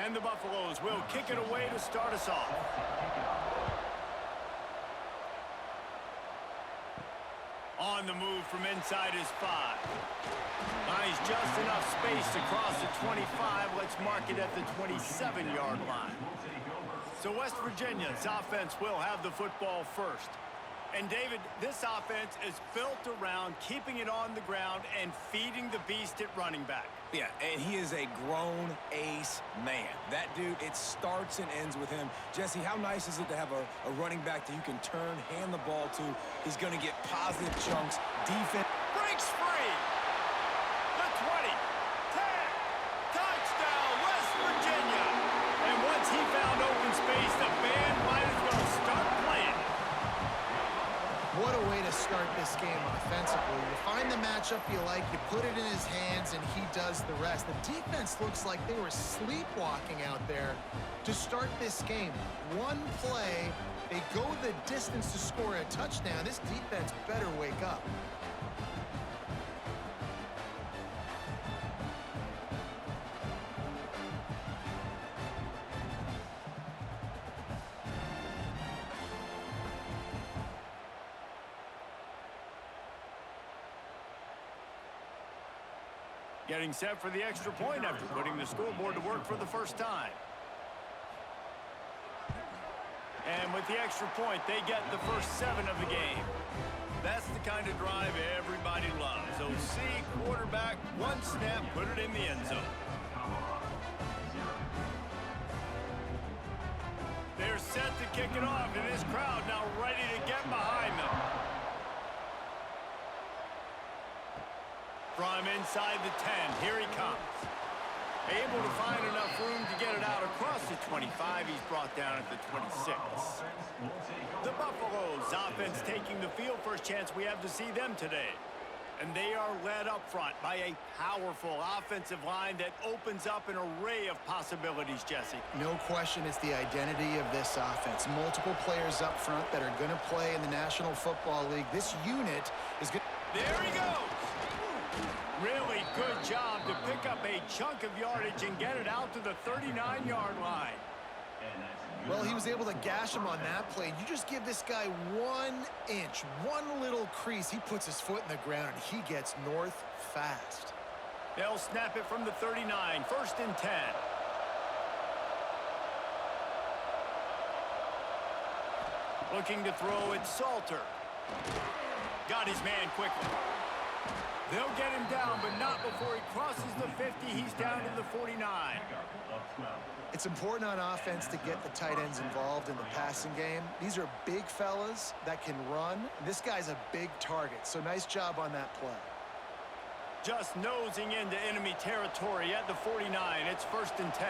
And the Buffaloes will kick it away to start us off. On the move from inside his 5. Finds just enough space to cross the 25. Let's mark it at the 27-yard line. So West Virginia's offense will have the football first. And, David, this offense is built around keeping it on the ground and feeding the beast at running back. Yeah, and he is a grown ace man. That dude, it starts and ends with him. Jesse, how nice is it to have a running back that you can turn, hand the ball to? He's going to get positive chunks. Defense breaks free. The 20, 10, touchdown, West Virginia. And once he found open space, the band might as well start playing. What a way to start this game offensively. You find the matchup you like, you put it in his hands, and he does the rest. The defense looks like they were sleepwalking out there to start this game. One play, they go the distance to score a touchdown. This defense better wake up. Getting set for the extra point after putting the scoreboard to work for the first time. And with the extra point, they get the first 7 of the game. That's the kind of drive everybody loves. OC, quarterback, one snap, put it in the end zone. They're set to kick it off, and this crowd now ready to get behind them. From inside the 10, here he comes. Able to find enough room to get it out across the 25. He's brought down at the 26. The Buffaloes offense taking the field. First chance we have to see them today. And they are led up front by a powerful offensive line that opens up an array of possibilities, Jesse. No question it's the identity of this offense. Multiple players up front that are going to play in the National Football League. This unit is good. There he goes. Really good job to pick up a chunk of yardage and get it out to the 39-yard line. Well, he was able to gash him on that play. You just give this guy 1 inch, one little crease. He puts his foot in the ground, and he gets north fast. They'll snap it from the 39, first and 10. Looking to throw it, Salter. Got his man quickly. They'll get him down, but not before he crosses the 50. He's down to the 49. It's important on offense to get the tight ends involved in the passing game. These are big fellas that can run. This guy's a big target, so nice job on that play. Just nosing into enemy territory at the 49. It's first and 10.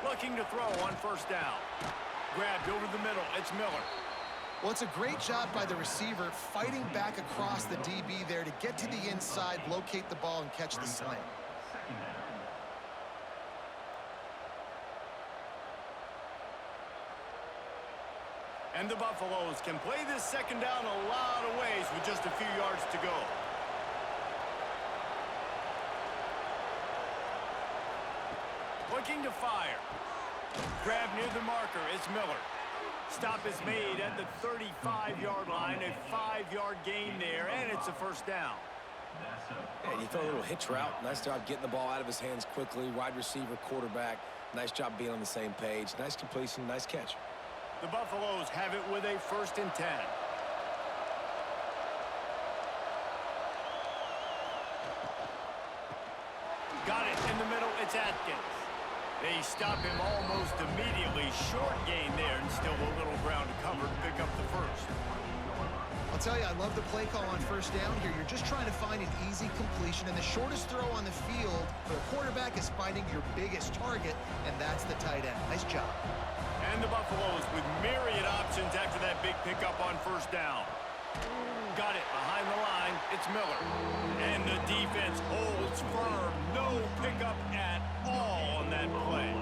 Looking to throw on first down. Grabbed over the middle. It's Miller. Well, it's a great job by the receiver fighting back across the DB there to get to the inside, locate the ball, and catch the slant. And the Buffaloes can play this second down a lot of ways with just a few yards to go. Looking to fire. Grab near the marker. It's Miller. Stop is made at the 35-yard line, a 5-yard gain there, and it's a first down. Yeah, you throw a little hitch route. Nice job getting the ball out of his hands quickly. Wide receiver, quarterback. Nice job being on the same page. Nice completion, nice catch. The Buffaloes have it with a first and 10. Got it in the middle. It's Atkins. They stop him almost immediately. Short gain there, and still a little ground to cover to pick up the first. I'll tell you, I love the play call on first down here. You're just trying to find an easy completion, and the shortest throw on the field for the quarterback is finding your biggest target, and that's the tight end. Nice job. And the Buffaloes with myriad options after that big pickup on first down. Got it behind the line. It's Miller. And the defense holds firm. No pickup at all on that play.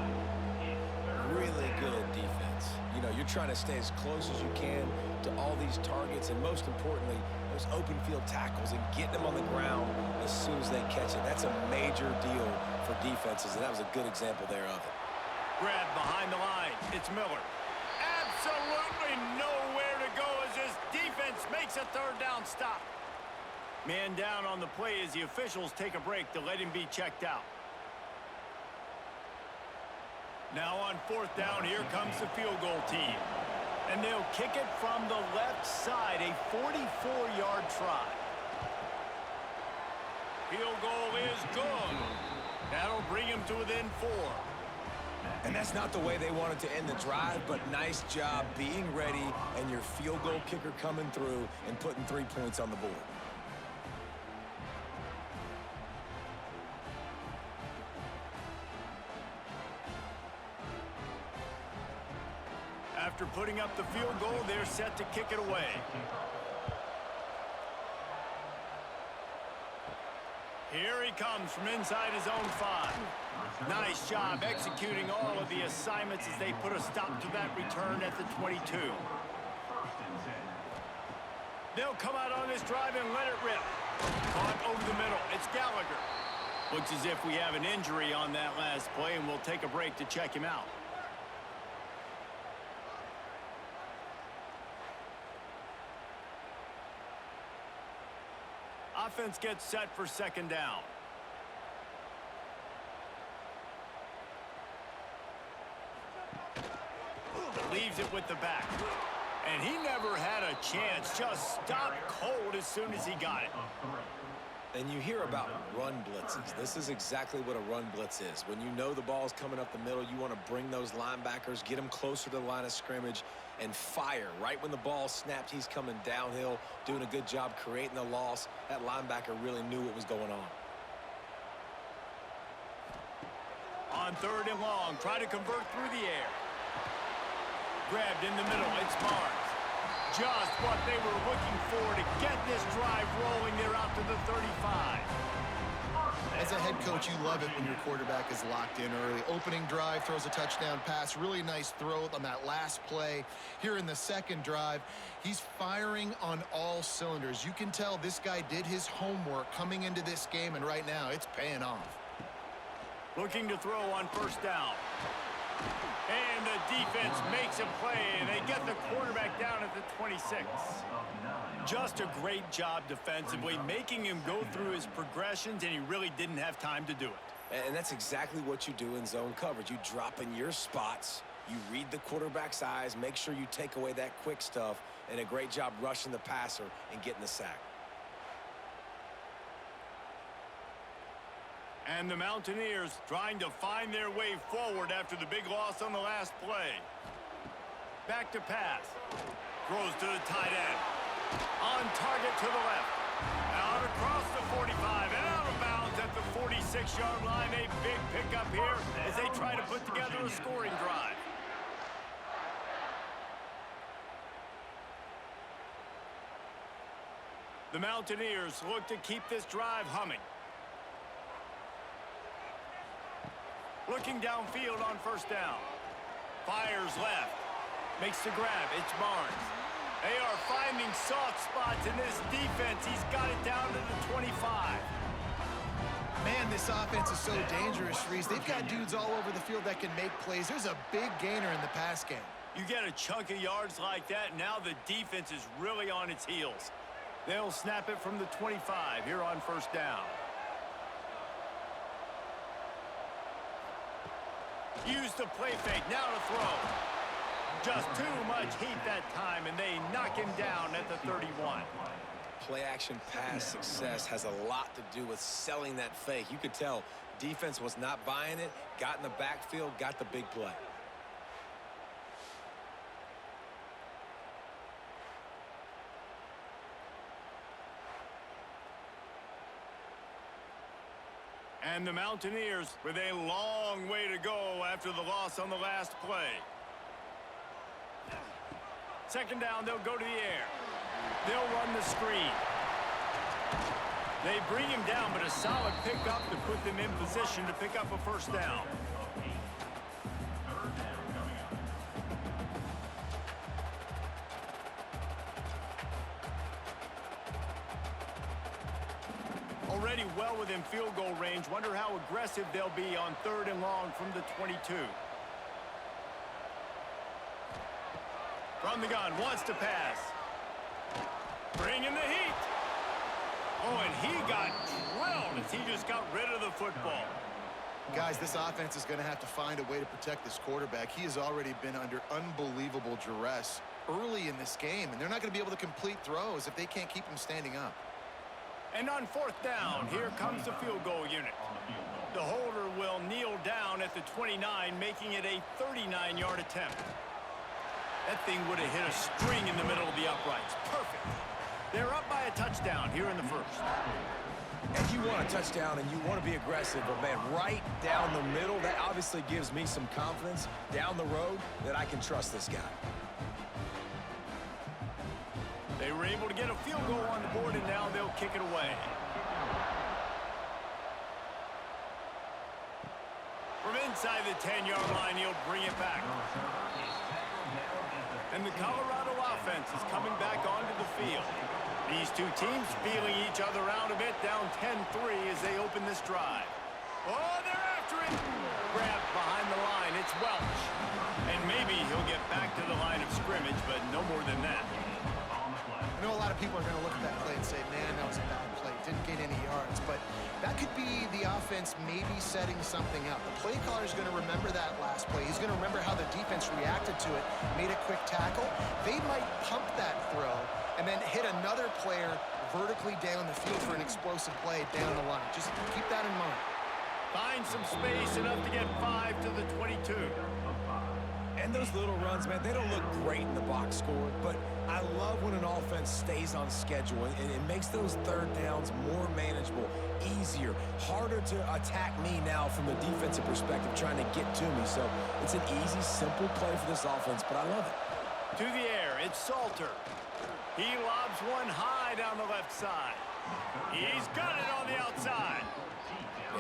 really good defense. You know, you're trying to stay as close as you can to all these targets, and most importantly, those open field tackles and getting them on the ground as soon as they catch it. That's a major deal for defenses, and that was a good example there of it. Grab behind the line. It's Miller. Absolutely nowhere to go as this defense makes a third down stop. Man down on the play as the officials take a break to let him be checked out. Now on fourth down, here comes the field goal team. And they'll kick it from the left side, a 44-yard try. Field goal is good. That'll bring him to within 4. And that's not the way they wanted to end the drive, but nice job being ready and your field goal kicker coming through and putting 3 points on the board. After putting up the field goal, they're set to kick it away. Here he comes from inside his own 5. Nice job executing all of the assignments as they put a stop to that return at the 22. They'll come out on this drive and let it rip. Caught over the middle. It's Gallagher. Looks as if we have an injury on that last play, and we'll take a break to check him out. Offense gets set for second down. Leaves it with the back. And he never had a chance. Just stopped cold as soon as he got it. And you hear about run blitzes. This is exactly what a run blitz is. When you know the ball's coming up the middle, you want to bring those linebackers, get them closer to the line of scrimmage, and fire. Right when the ball snapped, he's coming downhill, doing a good job creating the loss. That linebacker really knew what was going on. On third and long, try to convert through the air. Grabbed in the middle, it's Barnes. Just what they were looking for to get this drive rolling. They're out to the 35. As a head coach, you love it when your quarterback is locked in early. Opening drive, throws a touchdown pass. Really nice throw on that last play. Here in the second drive, he's firing on all cylinders. You can tell this guy did his homework coming into this game, and right now it's paying off. Looking to throw on first down. And the defense makes a play, and they get the quarterback down at the 26. Just a great job defensively, making him go through his progressions, and he really didn't have time to do it. And that's exactly what you do in zone coverage. You drop in your spots, you read the quarterback's eyes, make sure you take away that quick stuff, and a great job rushing the passer and getting the sack. And the Mountaineers trying to find their way forward after the big loss on the last play. Back to pass. Throws to the tight end. On target to the left. Out across the 45 and out of bounds at the 46-yard line. A big pickup here as they try to put together a scoring drive. The Mountaineers look to keep this drive humming. Looking downfield on first down. Fires left. Makes the grab. It's Barnes. They are finding soft spots in this defense. He's got it down to the 25. Man, this offense is so dangerous, Reese. They've got dudes all over the field that can make plays. There's a big gainer in the pass game. You get a chunk of yards like that, now the defense is really on its heels. They'll snap it from the 25 here on first down. Use the play fake, now to throw. Just too much heat that time, and they knock him down at the 31. Play-action pass success has a lot to do with selling that fake. You could tell defense was not buying it, got in the backfield, got the big play. And the Mountaineers with a long way to go after the loss on the last play. Second down, they'll go to the air. They'll run the screen. They bring him down, but a solid pickup to put them in position to pick up a first down. already well within field goal range. Wonder how aggressive they'll be on 3rd and long from the 22. From the gun, wants to pass. Bringing the heat. Oh, and he got drilled as he just got rid of the football. Guys, this offense is going to have to find a way to protect this quarterback. He has already been under unbelievable duress early in this game, and they're not going to be able to complete throws if they can't keep him standing up. And on 4th down, here comes the field goal unit. The holder will kneel down at the 29, making it a 39-yard attempt. That thing would have hit a string in the middle of the uprights. Perfect. They're up by a touchdown here in the 1st. And you want a touchdown and you want to be aggressive, but man, right down the middle, that obviously gives me some confidence down the road that I can trust this guy. They were able to get a field goal on the board, and now they'll kick it away. From inside the 10-yard line, he'll bring it back. And the Colorado offense is coming back onto the field. These two teams feeling each other out a bit, down 10-3 as they open this drive. Oh, they're after it. Grabbed behind the line. It's Welch. And maybe he'll get back to the line of scrimmage, but no more than that. I know a lot of people are going to look at that play and say, man, that was a bad play. Didn't gain any yards. But that could be the offense maybe setting something up. The play caller is going to remember that last play. He's going to remember how the defense reacted to it, made a quick tackle. They might pump that throw and then hit another player vertically down the field for an explosive play down the line. Just keep that in mind. Find some space, enough to get 5 to the 22. And those little runs, man, they don't look great in the box score, but I love when an offense stays on schedule, and it makes those 3rd downs more manageable, easier, harder to attack me now from a defensive perspective, trying to get to me. So it's an easy, simple play for this offense, but I love it. To the air, it's Salter. He lobs one high down the left side. He's got it on the outside.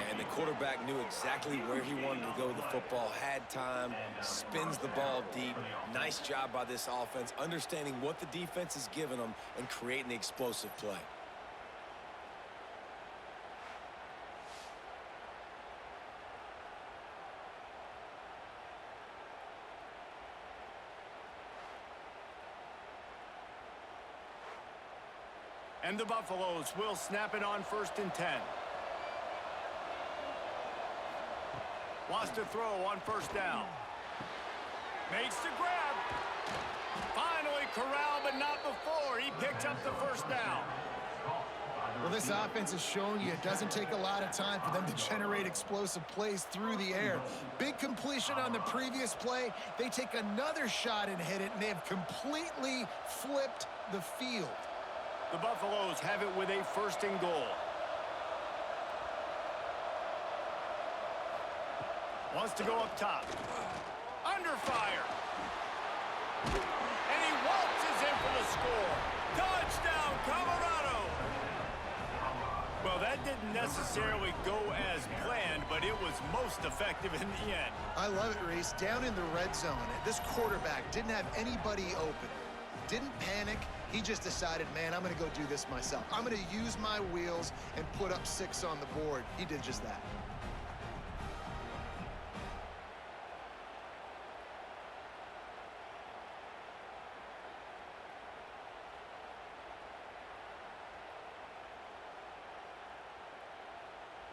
And the quarterback knew exactly where he wanted to go with the football, had time, spins the ball deep. Nice job by this offense, understanding what the defense is giving them and creating the explosive play. And the Buffaloes will snap it on 1st and 10. Wants to throw on 1st down. Makes the grab. Finally corralled, but not before. He picked up the 1st down. Well, this offense is showing you it doesn't take a lot of time for them to generate explosive plays through the air. Big completion on the previous play. They take another shot and hit it, and they have completely flipped the field. The Buffaloes have it with a 1st and goal. Wants to go up top. Under fire. And he waltzes in for the score. Touchdown, Colorado! Well, that didn't necessarily go as planned, but it was most effective in the end. I love it, Reese. Down in the red zone, this quarterback didn't have anybody open. Didn't panic. He just decided, man, I'm going to go do this myself. I'm going to use my wheels and put up 6 on the board. He did just that.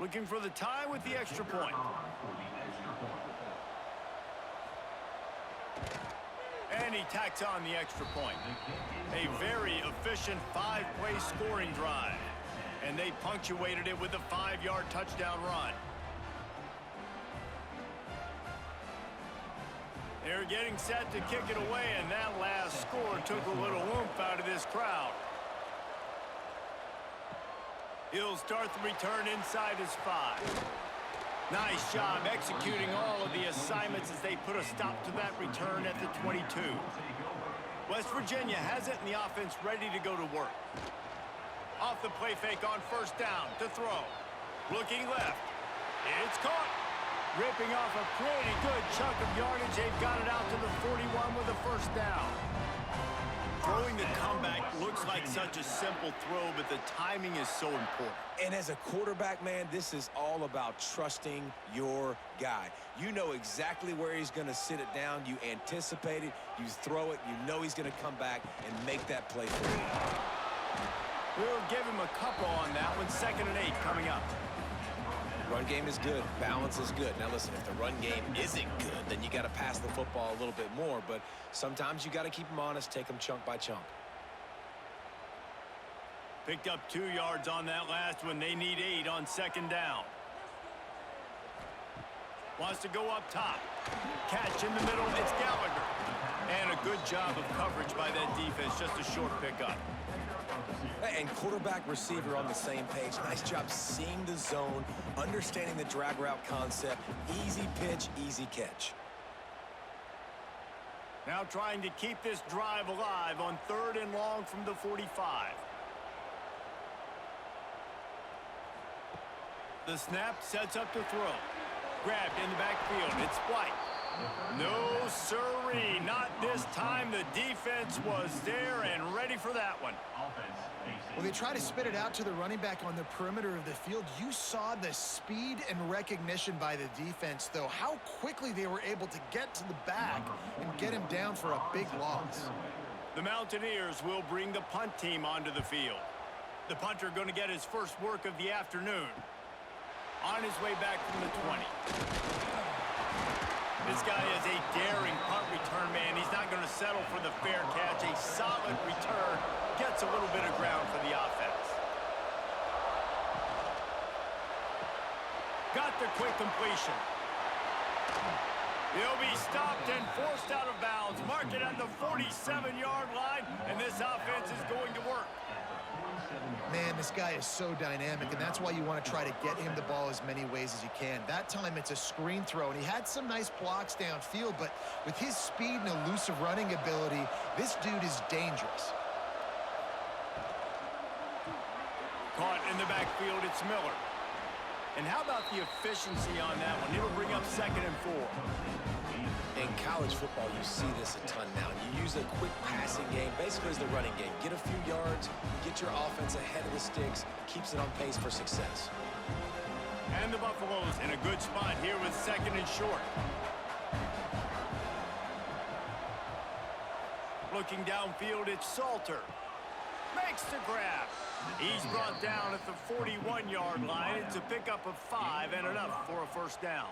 Looking for the tie with the extra point. And he tacks on the extra point. A very efficient 5-play scoring drive. And they punctuated it with a 5-yard touchdown run. They're getting set to kick it away, and that last score took a little oomph out of this crowd. He'll start the return inside his 5. Nice job executing all of the assignments as they put a stop to that return at the 22. West Virginia has it, and the offense ready to go to work. Off the play fake on 1st down to throw. Looking left. It's caught. Ripping off a pretty good chunk of yardage. They've got it out to the 41 with a 1st down. Throwing the comeback looks like such a simple throw, but the timing is so important. And as a quarterback, man, this is all about trusting your guy. You know exactly where he's going to sit it down. You anticipate it. You throw it. You know he's going to come back and make that play for you. We'll give him a couple on that one. 2nd and 8 coming up. Run game is good. Balance is good. Now, listen, if the run game isn't good, then you got to pass the football a little bit more. But sometimes you got to keep them honest, take them chunk by chunk. Picked up 2 yards on that last one. They need 8 on 2nd down. Wants to go up top. Catch in the middle. It's Gallagher. And a good job of coverage by that defense. Just a short pickup. And quarterback receiver on the same page. Nice job seeing the zone, understanding the drag route concept. Easy pitch, easy catch. Now trying to keep this drive alive on 3rd and long from the 45. The snap sets up to throw. Grabbed in the backfield. It's White. No sirree, not this time. The defense was there and ready for that one. Well, they try to spit it out to the running back on the perimeter of the field. You saw the speed and recognition by the defense, though, how quickly they were able to get to the back and get him down for a big loss. The Mountaineers will bring the punt team onto the field. The punter going to get his first work of the afternoon. On his way back from the 20. This guy is a daring punt return man. He's not going to settle for the fair catch. A solid return. Gets a little bit of ground for the offense. Got the quick completion. He'll be stopped and forced out of bounds. Mark it at the 47-yard line, and this offense is going to work. Man, this guy is so dynamic, and that's why you want to try to get him the ball as many ways as you can. That time it's a screen throw, and he had some nice blocks downfield, but with his speed and elusive running ability, this dude is dangerous. Caught in the backfield, it's Miller. And how about the efficiency on that one? It'll bring up 2nd and 4. In college football, you see this a ton now. You use a quick passing game, basically as the running game. Get a few yards, get your offense ahead of the sticks, keeps it on pace for success. And the Buffaloes in a good spot here with 2nd and short. Looking downfield, it's Salter. Makes the grab. He's brought down at the 41-yard line. It's a pickup of 5 and enough for a first down.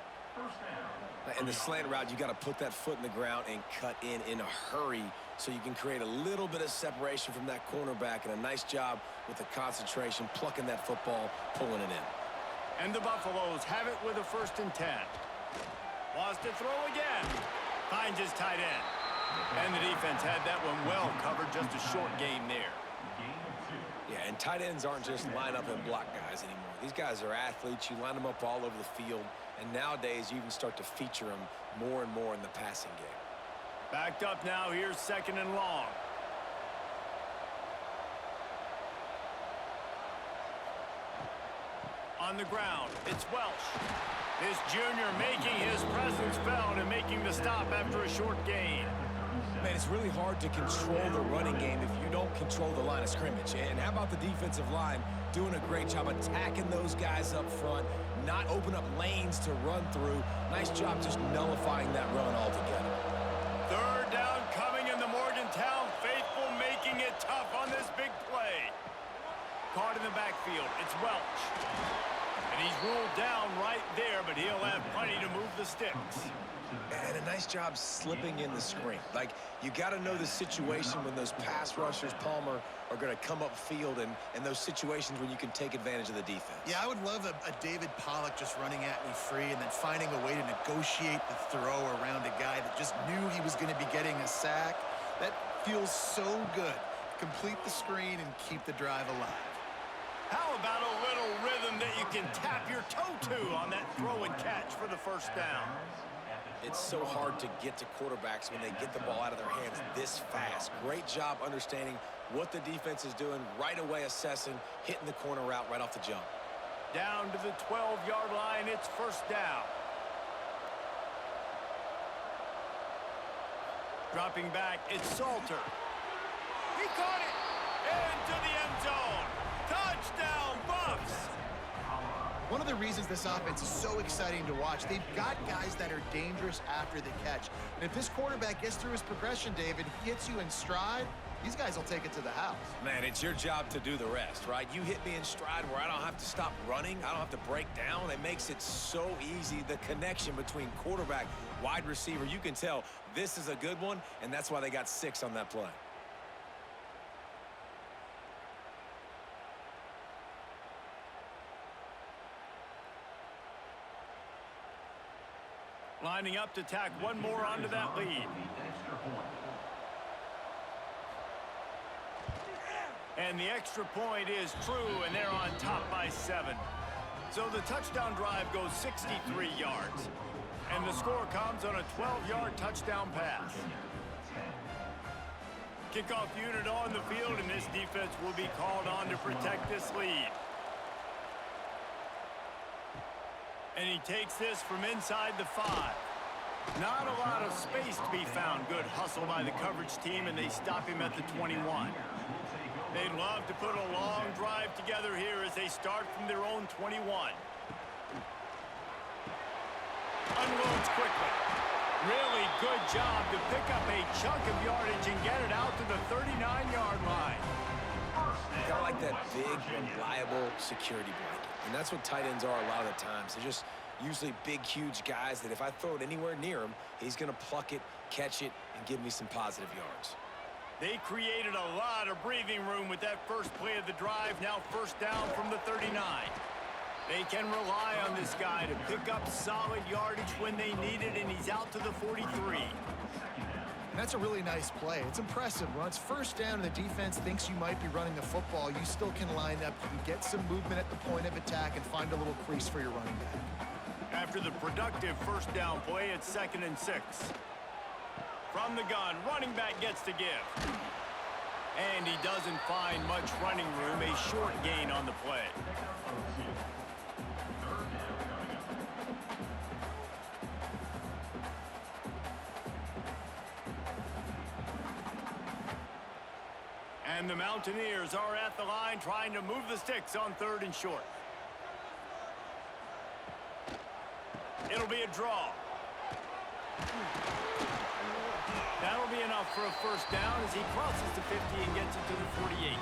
In the slant route, you got to put that foot in the ground and cut in a hurry so you can create a little bit of separation from that cornerback, and a nice job with the concentration, plucking that football, pulling it in. And the Buffaloes have it with a 1st and 10. Wants to throw again. Finds his tight end. And the defense had that one well covered, just a short gain there. Yeah, and tight ends aren't just line up and block guys anymore. These guys are athletes. You line them up all over the field, and nowadays you can start to feature them more and more in the passing game. Backed up now, here's 2nd and long. On the ground, it's Welsh. This junior making his presence felt and making the stop after a short gain. Man, it's really hard to control the running game if you don't control the line of scrimmage. And how about the defensive line doing a great job attacking those guys up front, not open up lanes to run through. Nice job just nullifying that run altogether. 3rd down coming in the Morgantown faithful, making it tough on this big play. Caught in the backfield, it's Welch. And he's ruled down right there, but he'll have plenty to move the sticks. And a nice job slipping in the screen. Like, you got to know the situation when those pass rushers, Palmer, are going to come upfield, and those situations when you can take advantage of the defense. Yeah, I would love a David Pollock just running at me free and then finding a way to negotiate the throw around a guy that just knew he was going to be getting a sack. That feels so good. Complete the screen and keep the drive alive. How about a little rhythm that you can tap your toe to on that throw and catch for the 1st down? It's so hard to get to quarterbacks when they get the ball out of their hands this fast. Great job understanding what the defense is doing, right away assessing, hitting the corner route right off the jump. Down to the 12-yard line, it's 1st down. Dropping back, it's Salter. He caught it into the end zone. Touchdown, Buffs. One of the reasons this offense is so exciting to watch, they've got guys that are dangerous after the catch. And if this quarterback gets through his progression, David, he hits you in stride, these guys will take it to the house. Man, it's your job to do the rest, right? You hit me in stride where I don't have to stop running. I don't have to break down. It makes it so easy. The connection between quarterback, wide receiver, you can tell this is a good one, and that's why they got 6 on that play. Lining up to tack one more onto that lead. And the extra point is true, and they're on top by 7. So the touchdown drive goes 63 yards. And the score comes on a 12-yard touchdown pass. Kickoff unit on the field, and this defense will be called on to protect this lead. And he takes this from inside the 5. Not a lot of space to be found. Good hustle by the coverage team, and they stop him at the 21. They'd love to put a long drive together here as they start from their own 21. Unloads quickly. Really good job to pick up a chunk of yardage and get it out to the 39-yard line. Kind of like that big, reliable security blanket. And that's what tight ends are a lot of the times. They're just usually big, huge guys that if I throw it anywhere near him, he's going to pluck it, catch it, and give me some positive yards. They created a lot of breathing room with that first play of the drive. Now first down from the 39. They can rely on this guy to pick up solid yardage when they need it, and he's out to the 43. And that's a really nice play. It's impressive. When it's first down and the defense thinks you might be running the football, you still can line up. You can get some movement at the point of attack and find a little crease for your running back. After the productive first down play, it's 2nd and 6. From the gun, running back gets to give. And he doesn't find much running room, a short gain on the play. And the Mountaineers are at the line trying to move the sticks on 3rd and short. It'll be a draw. That'll be enough for a first down as he crosses the 50 and gets it to the 48.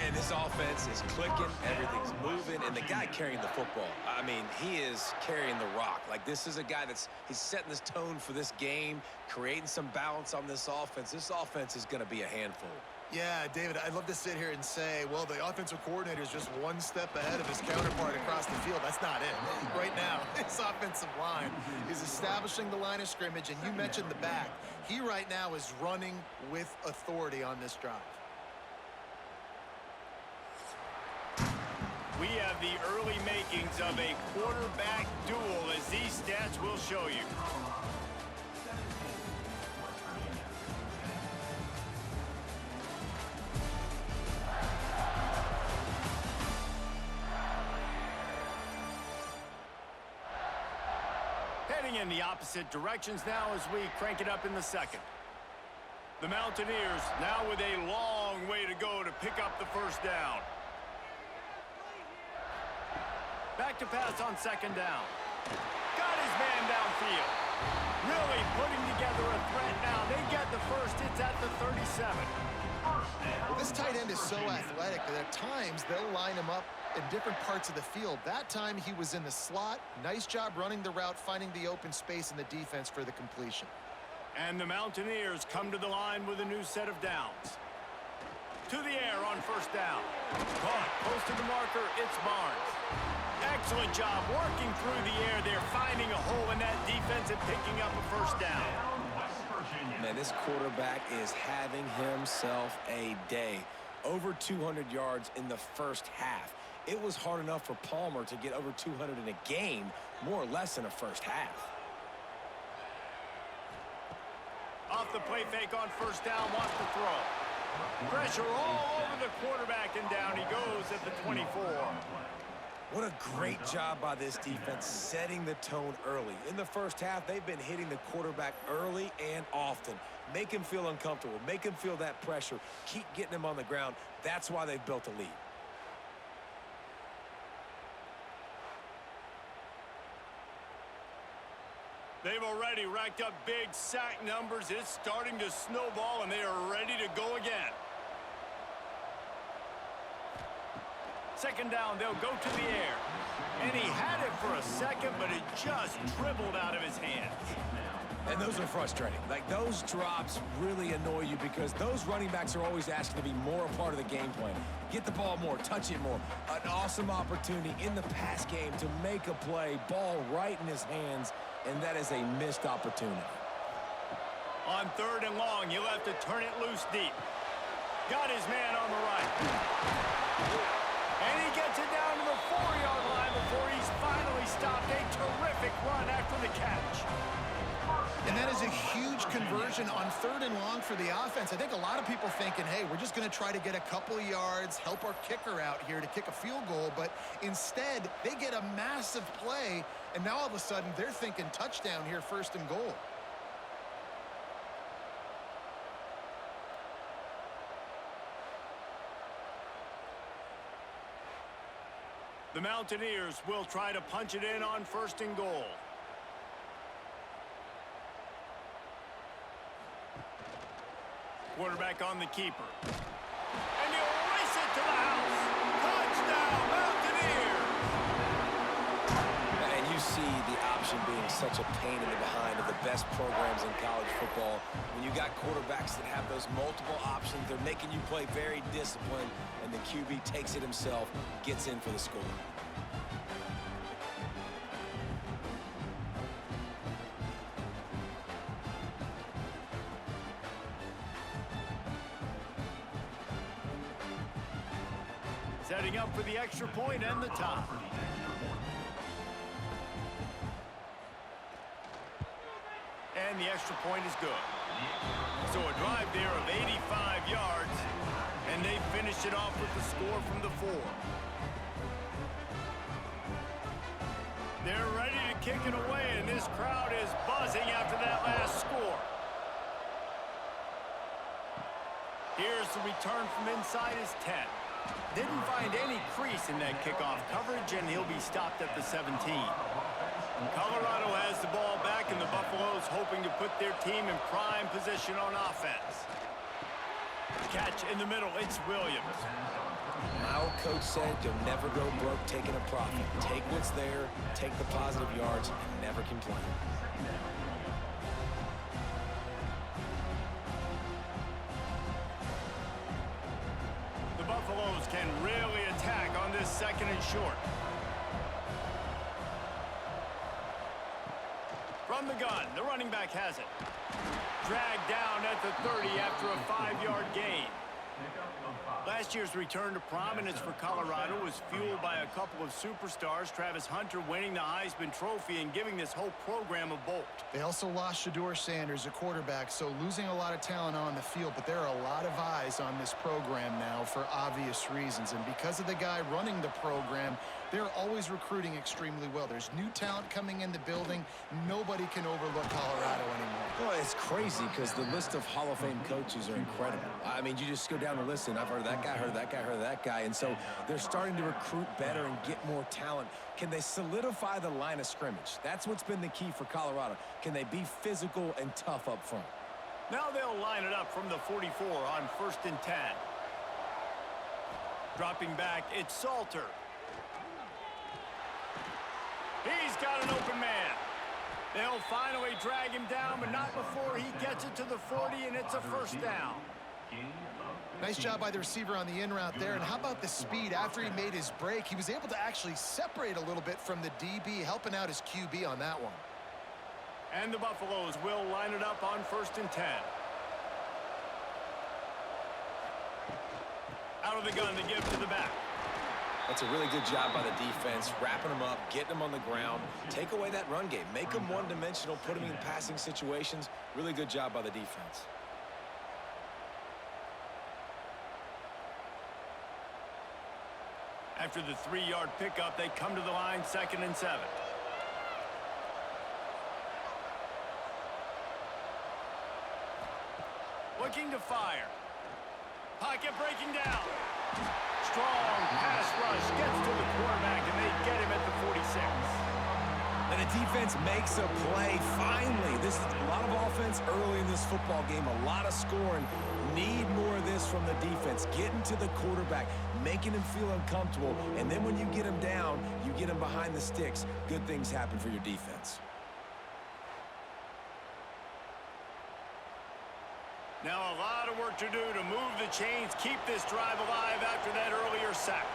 And this offense is clicking, everything's moving, and the guy carrying the football, I mean, he is carrying the rock. Like, this is a guy he's setting this tone for this game, creating some balance on this offense. This offense is going to be a handful. Yeah, David, I'd love to sit here and say, well, the offensive coordinator is just one step ahead of his counterpart across the field. That's not it. Right now, his offensive line is establishing the line of scrimmage, and you mentioned the back. He right now is running with authority on this drive. We have the early makings of a quarterback duel, as these stats will show you. Heading in the opposite directions now as we crank it up in the 2nd. The Mountaineers now with a long way to go to pick up the first down. Back to pass on 2nd down. Got his man downfield. Really putting together a threat now. They get the first. It's at the 37. Well, this tight end is so athletic that at times they'll line him up in different parts of the field. That time he was in the slot. Nice job running the route, finding the open space in the defense for the completion. And the Mountaineers come to the line with a new set of downs. To the air on first down. Caught close to the marker. It's Barnes. Excellent job working through the air. They're finding a hole in that defense and picking up a first down. Man, this quarterback is having himself a day. Over 200 yards in the first half. It was hard enough for Palmer to get over 200 in a game, more or less in a first half. Off the play fake on first down, wants to throw. Pressure all over the quarterback, and down he goes at the 24. What a great job by this defense setting the tone early. In the first half, they've been hitting the quarterback early and often. Make him feel uncomfortable. Make him feel that pressure. Keep getting him on the ground. That's why they've built a lead. They've already racked up big sack numbers. It's starting to snowball, and they are ready to go again. Second down, they'll go to the air. And he had it for a second, but it just dribbled out of his hands. And those are frustrating. Like, those drops really annoy you because those running backs are always asking to be more a part of the game plan. Get the ball more, touch it more. An awesome opportunity in the pass game to make a play, ball right in his hands, and that is a missed opportunity. On 3rd and long, he'll have to turn it loose deep. Got his man on the right. And he gets it down to the 4-yard line before he's finally stopped. A terrific run after the catch. And that is a huge conversion on 3rd and long for the offense. I think a lot of people thinking, hey, we're just going to try to get a couple of yards, help our kicker out here to kick a field goal. But instead, they get a massive play, and now all of a sudden they're thinking touchdown here, 1st and goal. The Mountaineers will try to punch it in on 1st and goal. Quarterback on the keeper. And he'll race it to the house. Touchdown, Mountaineers! And you see the option being such a pain in the behind of the best programs in college football. When you got quarterbacks that have those multiple options, they're making you play very disciplined, and the QB takes it himself, gets in for the score. Setting up for the extra point and the top. And the extra point is good. So a drive there of 85 yards, and they finish it off with the score from the 4. They're ready to kick it away, and this crowd is buzzing after that last score. Here's the return from inside his 10. Didn't find any crease in that kickoff coverage, and he'll be stopped at the 17. Colorado has the ball back, and the Buffaloes hoping to put their team in prime position on offense. Catch in the middle, it's Williams. My old coach said you'll never go broke taking a profit. Take what's there, take the positive yards, and never complain. Buffaloes can really attack on this 2nd and short. From the gun, the running back has it. Dragged down at the 30 after a 5-yard gain. Last year's return to prominence for Colorado was fueled by a couple of superstars, Travis Hunter winning the Heisman Trophy and giving this whole program a bolt. They also lost Shedeur Sanders, a quarterback, so losing a lot of talent on the field, but there are a lot of eyes on this program now for obvious reasons. And because of the guy running the program, they're always recruiting extremely well. There's new talent coming in the building. Nobody can overlook Colorado anymore. Well, it's crazy because the list of Hall of Fame coaches are incredible. I mean, you just go down the list, and I've heard that guy, heard that guy, heard that guy. And so they're starting to recruit better and get more talent. Can they solidify the line of scrimmage? That's what's been the key for Colorado. Can they be physical and tough up front? Now they'll line it up from the 44 on 1st and 10. Dropping back, it's Salter. He's got an open man. They'll finally drag him down, but not before he gets it to the 40, and it's a 1st down. Nice job by the receiver on the in route there. And how about the speed after he made his break? He was able to actually separate a little bit from the DB, helping out his QB on that one. And the Buffaloes will line it up on 1st and 10. Out of the gun to give to the back. That's a really good job by the defense, wrapping them up, getting them on the ground. Take away that run game. Make them one-dimensional, put them in passing situations. Really good job by the defense. After the 3-yard pickup, they come to the line, 2nd and 7. looking to fire. Pocket breaking down. Strong pass rush gets to the quarterback, and they get him at the 46. And the defense makes a play. Finally, this is a lot of offense early in this football game, a lot of scoring. Need more of this from the defense. Getting to the quarterback, making him feel uncomfortable, and then when you get him down, you get him behind the sticks. Good things happen for your defense. Now a lot of work to do to move the chains, keep this drive alive after that earlier sack.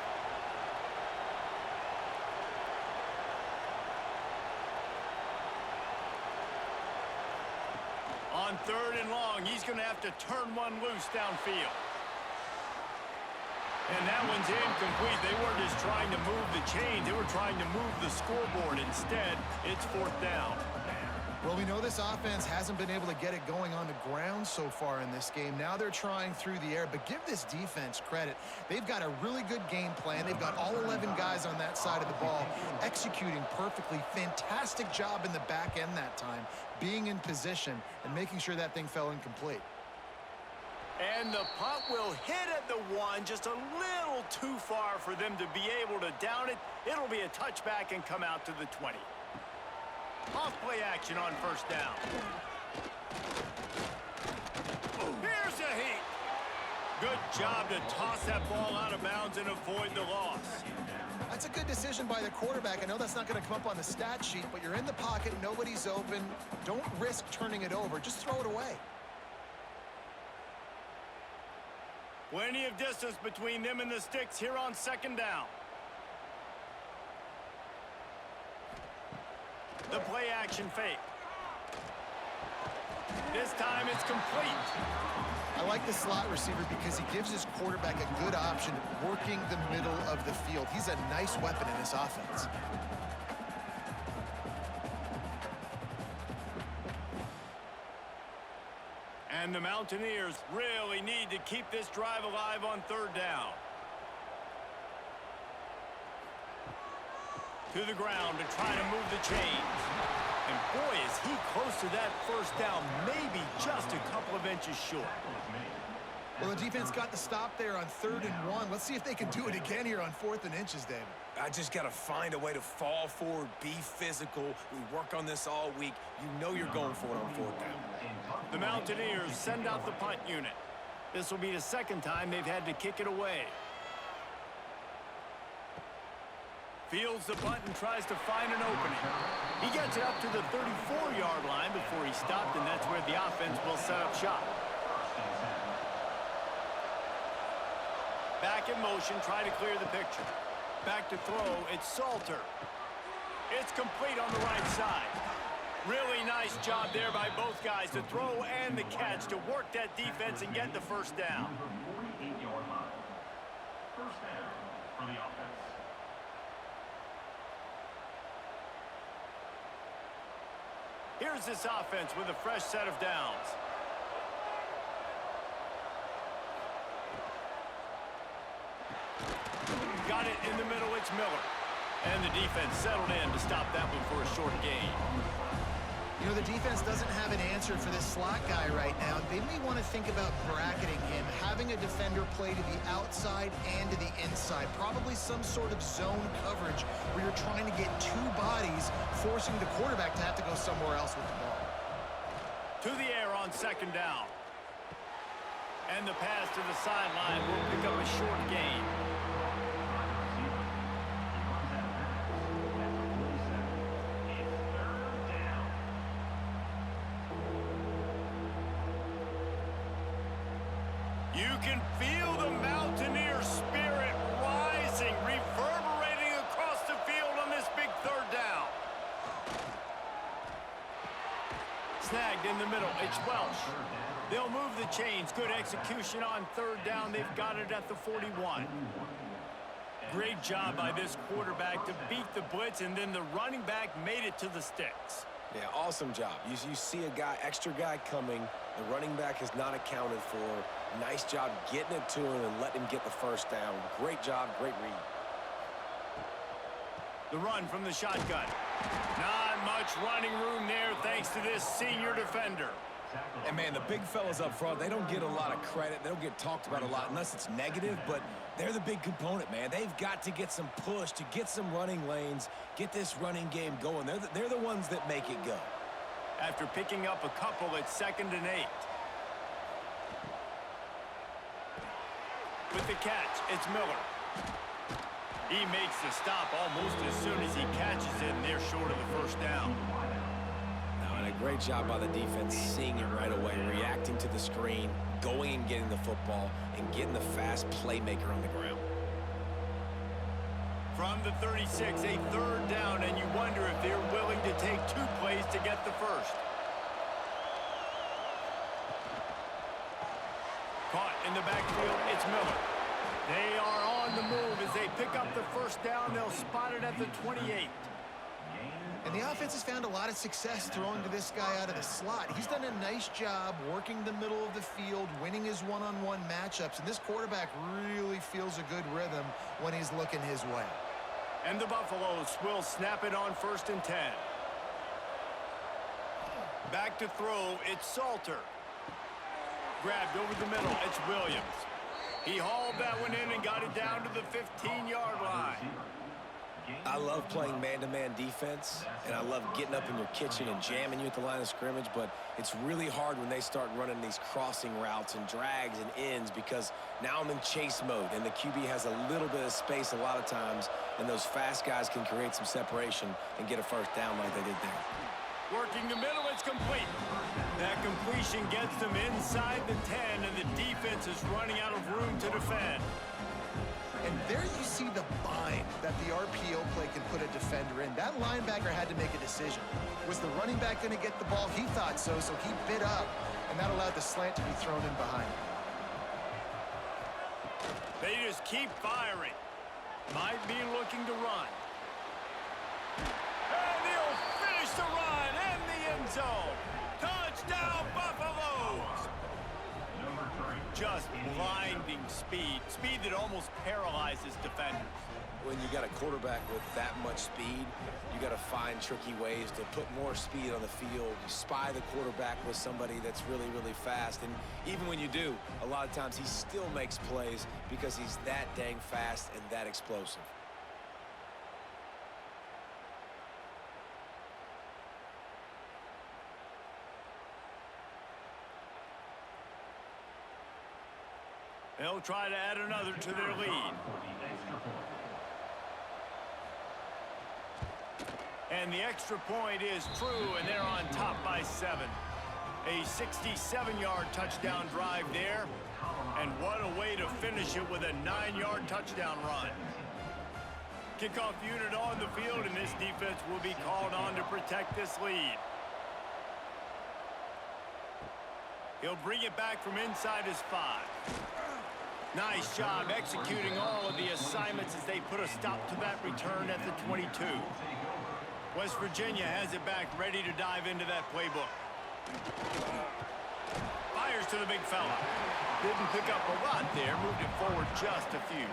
On 3rd and long, he's going to have to turn one loose downfield. And that one's incomplete. They weren't just trying to move the chains. They were trying to move the scoreboard. Instead, it's 4th down. Well, we know this offense hasn't been able to get it going on the ground so far in this game. Now they're trying through the air, but give this defense credit. They've got a really good game plan. They've got all 11 guys on that side of the ball executing perfectly. Fantastic job in the back end that time, being in position and making sure that thing fell incomplete. And the punt will hit at the 1, just a little too far for them to be able to down it. It'll be a touchback and come out to the 20. Off play action on 1st down. Here's a heat. Good job to toss that ball out of bounds and avoid the loss. That's a good decision by the quarterback. I know that's not going to come up on the stat sheet, but you're in the pocket, nobody's open. Don't risk turning it over. Just throw it away. Plenty of distance between them and the sticks here on 2nd down. The play action fake. This time it's complete. I like the slot receiver because he gives his quarterback a good option working the middle of the field. He's a nice weapon in this offense. And the Mountaineers really need to keep this drive alive on 3rd down. To the ground to try to move the chains. And boy, is he close to that 1st down, maybe just a couple of inches short. Well, the defense got the stop there on 3rd and 1. Let's see if they can do it again here on 4th and inches, David. I just got to find a way to fall forward, be physical. We work on this all week. You know you're going for it on 4th down. The Mountaineers send out the punt unit. This will be the 2nd time they've had to kick it away. Fields the punt and tries to find an opening. He gets it up to the 34-yard line before he stopped, and that's where the offense will set up shop. Back in motion, try to clear the picture. Back to throw, it's Salter. It's complete on the right side. Really nice job there by both guys, the throw and the catch, to work that defense and get the 1st down. 48-yard line. 1st down for the offense. Here's this offense with a fresh set of downs. Got it in the middle, it's Miller. And the defense settled in to stop that one for a short gain. You know, the defense doesn't have an answer for this slot guy right now. They may want to think about bracketing him, having a defender play to the outside and to the inside. Probably some sort of zone coverage where you're trying to get 2 bodies, forcing the quarterback to have to go somewhere else with the ball. To the air on 2nd down. And the pass to the sideline will pick up a short gain. You can feel the Mountaineer spirit rising, reverberating across the field on this big 3rd down. Snagged in the middle, it's Welsh. They'll move the chains. Good execution on 3rd down. They've got it at the 41. Great job by this quarterback to beat the blitz, and then the running back made it to the sticks. Yeah, awesome job. You see a guy, extra guy coming. The running back is not accounted for. Nice job getting it to him and letting him get the 1st down. Great job, great read. The run from the shotgun. Not much running room there thanks to this senior defender. And, man, the big fellas up front, they don't get a lot of credit. They don't get talked about a lot unless it's negative, but they're the big component, man. They've got to get some push, to get some running lanes, get this running game going. They're the ones that make it go. After picking up a couple, it's 2nd and 8. With the catch, it's Miller. He makes the stop almost as soon as he catches it, and they're short of the first down. And a great job by the defense seeing it right away, reacting to the screen, going and getting the football, and getting the fast playmaker on the ground. From the 36, a 3rd down, and you wonder if they're willing to take 2 plays to get the first. Caught in the backfield, it's Miller. They are on the move as they pick up the first down. They'll spot it at the 28. And the offense has found a lot of success throwing to this guy out of the slot. He's done a nice job working the middle of the field, winning his one-on-one matchups, and this quarterback really feels a good rhythm when he's looking his way. And the Buffaloes will snap it on 1st and 10. Back to throw, it's Salter. Grabbed over the middle, it's Williams. He hauled that one in and got it down to the 15-yard line. I love playing man-to-man defense, and I love getting up in your kitchen and jamming you at the line of scrimmage, but it's really hard when they start running these crossing routes and drags and ends because now I'm in chase mode, and the QB has a little bit of space a lot of times, and those fast guys can create some separation and get a first down like they did there. Working the middle, it's complete. That completion gets them inside the 10, and the defense is running out of room to defend. And there you see the bind that the RPO play can put a defender in. That linebacker had to make a decision. Was the running back going to get the ball? He thought so, so he bit up, and that allowed the slant to be thrown in behind. They just keep firing. Might be looking to run. And he'll finish the run in the end zone. Touchdown, Buffaloes! Just blinding speed. Speed that almost paralyzes defenders. When you got a quarterback with that much speed, you got to find tricky ways to put more speed on the field. You spy the quarterback with somebody that's really, really fast. And even when you do, a lot of times he still makes plays because he's that dang fast and that explosive. They'll try to add another to their lead. And the extra point is true, and they're on top by 7. A 67-yard touchdown drive there. And what a way to finish it with a 9-yard touchdown run. Kickoff unit on the field, and this defense will be called on to protect this lead. He'll bring it back from inside his 5. Nice job executing all of the assignments as they put a stop to that return at the 22. West Virginia has it back, ready to dive into that playbook. Fires to the big fella. Didn't pick up a lot there, moved it forward just a few.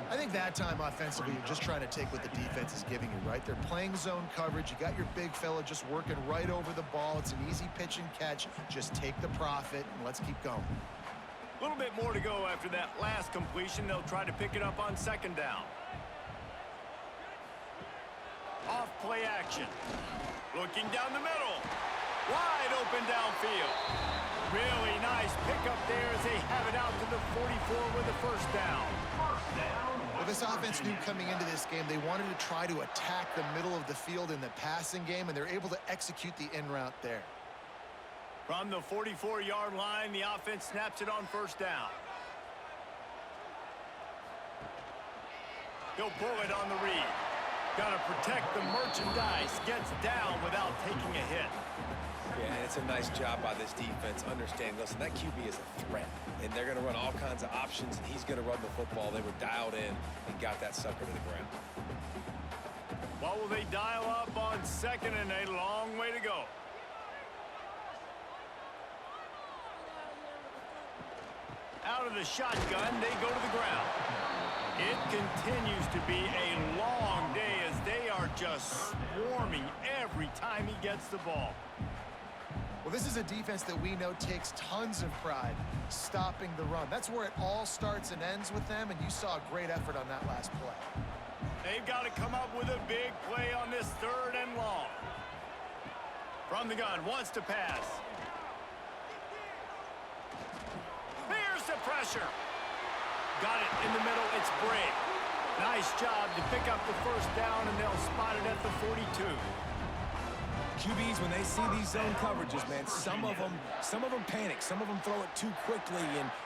I think that time offensively, you're just trying to take what the defense is giving you, right? They're playing zone coverage. You got your big fella just working right over the ball. It's an easy pitch and catch. Just take the profit and let's keep going. A little bit more to go after that last completion. They'll try to pick it up on 2nd down. Off play action. Looking down the middle. Wide open downfield. Really nice pickup there as they have it out to the 44 with a first down. Well, this offense knew coming into this game they wanted to try to attack the middle of the field in the passing game, and they're able to execute the in route there. From the 44-yard line, the offense snaps it on 1st down. He'll pull it on the read. Got to protect the merchandise. Gets down without taking a hit. Yeah, and it's a nice job by this defense. Understand, listen, that QB is a threat, and they're going to run all kinds of options, and he's going to run the football. They were dialed in and got that sucker to the ground. What will they dial up on 2nd and a long way to go? Out of the shotgun, they go to the ground. It continues to be a long day as they are just swarming every time he gets the ball. Well, Well, this is a defense that we know takes tons of pride stopping the run. That's where it all starts and ends with them, and you saw a great effort on that last play. They've got to come up with a big play on this 3rd and long. From the gun, wants to pass. Here's the pressure. Got it in the middle, it's Bray. Nice job to pick up the 1st down, and they'll spot it at the 42. QBs, when they see these zone coverages, man, some of them panic. Some of them throw it too quickly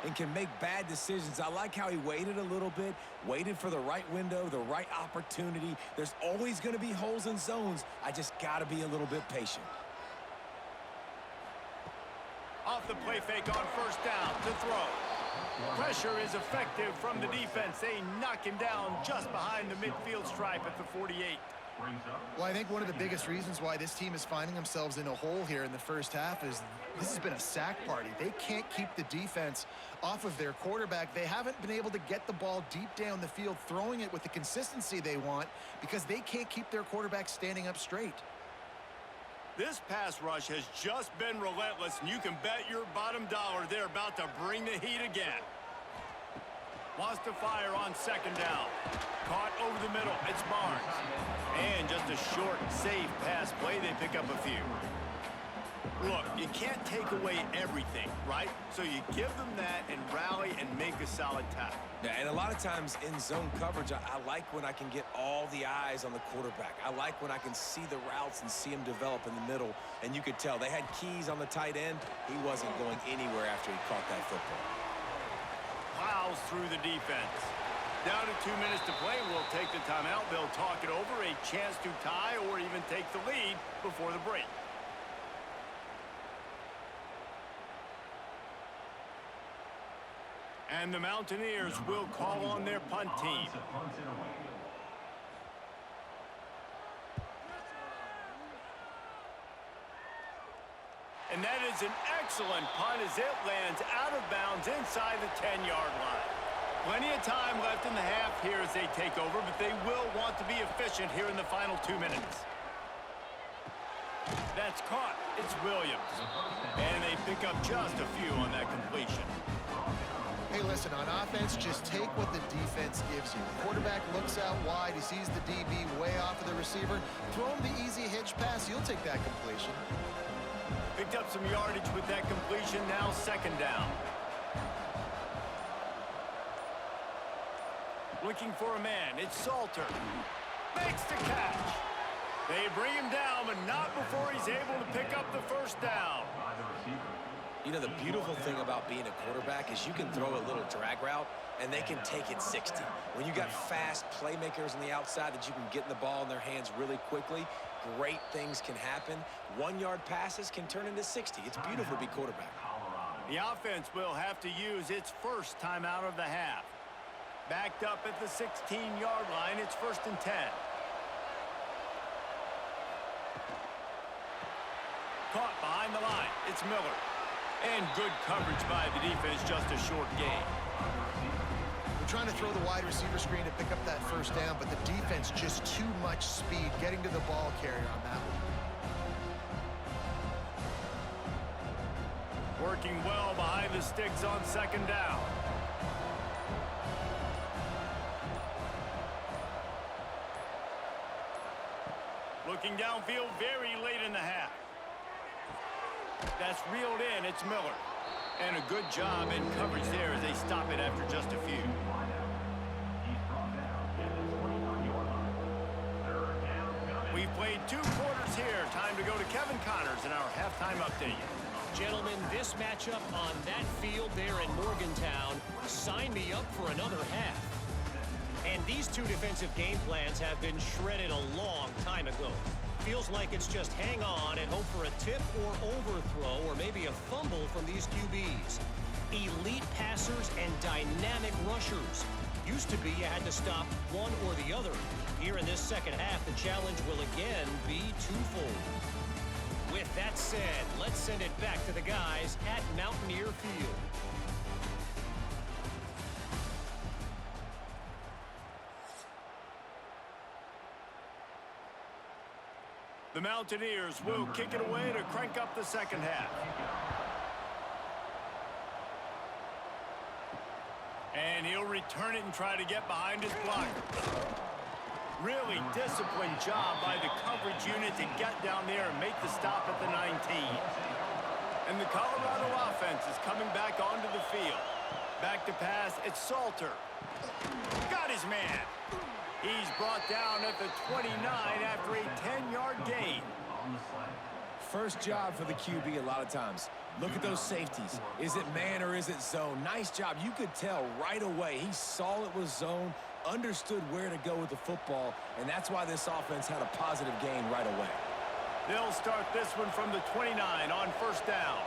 and can make bad decisions. I like how he waited a little bit, waited for the right window, the right opportunity. There's always going to be holes in zones. I just got to be a little bit patient. Off the play fake on 1st down to throw. Pressure is effective from the defense. They knock him down just behind the midfield stripe at the 48. Well, I think one of the biggest reasons why this team is finding themselves in a hole here in the 1st half is this has been a sack party. They can't keep the defense off of their quarterback. They haven't been able to get the ball deep down the field, throwing it with the consistency they want because they can't keep their quarterback standing up straight. This pass rush has just been relentless, and you can bet your bottom dollar they're about to bring the heat again. Wants to fire on 2nd down. Caught over the middle. It's Barnes. And just a short, safe pass play. They pick up a few. Look, you can't take away everything, right? So you give them that and rally and make a solid tackle. Yeah, and a lot of times in zone coverage, I like when I can get all the eyes on the quarterback. I like when I can see the routes and see him develop in the middle. And you could tell they had keys on the tight end. He wasn't going anywhere after he caught that football. Plows through the defense. Down to 2 minutes to play. We'll take the timeout. They'll talk it over. A chance to tie or even take the lead before the break. And the Mountaineers will call on their punt team. And that is an excellent punt as it lands out of bounds inside the 10-yard line. Plenty of time left in the half here as they take over, but they will want to be efficient here in the final 2 minutes. That's caught. It's Williams. And they pick up just a few on that completion. Hey, listen, on offense, just take what the defense gives you. The quarterback looks out wide. He sees the DB way off of the receiver. Throw him the easy hitch pass. You'll take that completion. Picked up some yardage with that completion. Now 2nd down. Looking for a man. It's Salter. Makes the catch. They bring him down, but not before he's able to pick up the 1st down. You know, the beautiful thing about being a quarterback is you can throw a little drag route, and they can take it 60. When you got fast playmakers on the outside that you can get the ball in their hands really quickly, great things can happen. 1-yard passes can turn into 60. It's beautiful to be quarterback. The offense will have to use its first timeout of the half. Backed up at the 16-yard line, it's 1st and 10. Caught behind the line, it's Miller. And good coverage by the defense, just a short gain. They're trying to throw the wide receiver screen to pick up that 1st down, but the defense just too much speed getting to the ball carrier on that one. Working well behind the sticks on 2nd down. Looking downfield very late in the half. That's reeled in. It's Miller. And a good job in coverage there as they stop it after just a few. We've played 2 quarters here. Time to go to Kevin Connors in our halftime update. Gentlemen, this matchup on that field there in Morgantown, sign me up for another half. And these 2 defensive game plans have been shredded a long time ago. Feels like it's just hang on and hope for a tip or overthrow or maybe a fumble from these QBs. Elite passers and dynamic rushers. Used to be you had to stop one or the other. Here in this 2nd half, the challenge will again be twofold. With that said, let's send it back to the guys at Mountaineer Field. The Mountaineers will kick it away to crank up the second half. And he'll return it and try to get behind his blocker. Really disciplined job by the coverage unit to get down there and make the stop at the 19. And the Colorado offense is coming back onto the field. Back to pass, it's Salter. Got his man. He's brought down at the 29 after a 10-yard gain. First job for the QB a lot of times. Look at those safeties. Is it man or is it zone? Nice job. You could tell right away. He saw it was zone, understood where to go with the football, and that's why this offense had a positive gain right away. They'll start this one from the 29 on first down.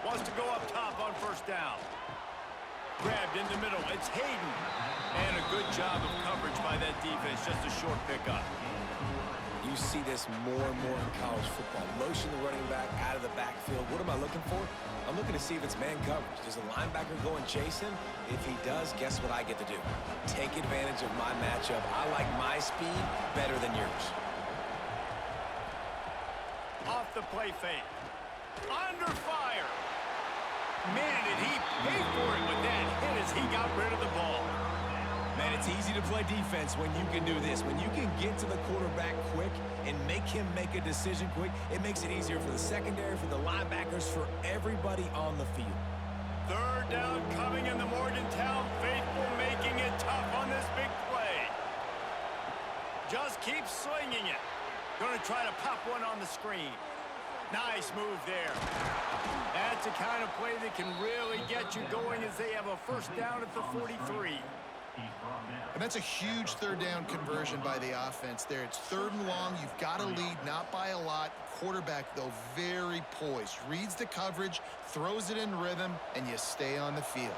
Wants to go up top on first down. Grabbed in the middle. It's Hayden. And a good job of coverage by that defense. Just a short pickup. You see this more and more in college football. Motion the running back out of the backfield. What am I looking for? I'm looking to see if it's man coverage. Does the linebacker go and chase him? If he does, guess what I get to do? Take advantage of my matchup. I like my speed better than yours. Off the play fake. Under fire. Man, did he pay for it with that hit as he got rid of the ball. Man, it's easy to play defense when you can do this. When you can get to the quarterback quick and make him make a decision quick, it makes it easier for the secondary, for the linebackers, for everybody on the field. Third down coming in the Morgantown faithful, making it tough on this big play. Just keep slinging it. Going to try to pop one on the screen. Nice move there. That's the kind of play that can really get you going as they have a first down at the 43. And that's a huge third down conversion by the offense there. It's third and long. You've got to lead, not by a lot. Quarterback, though, very poised. Reads the coverage, throws it in rhythm, and you stay on the field.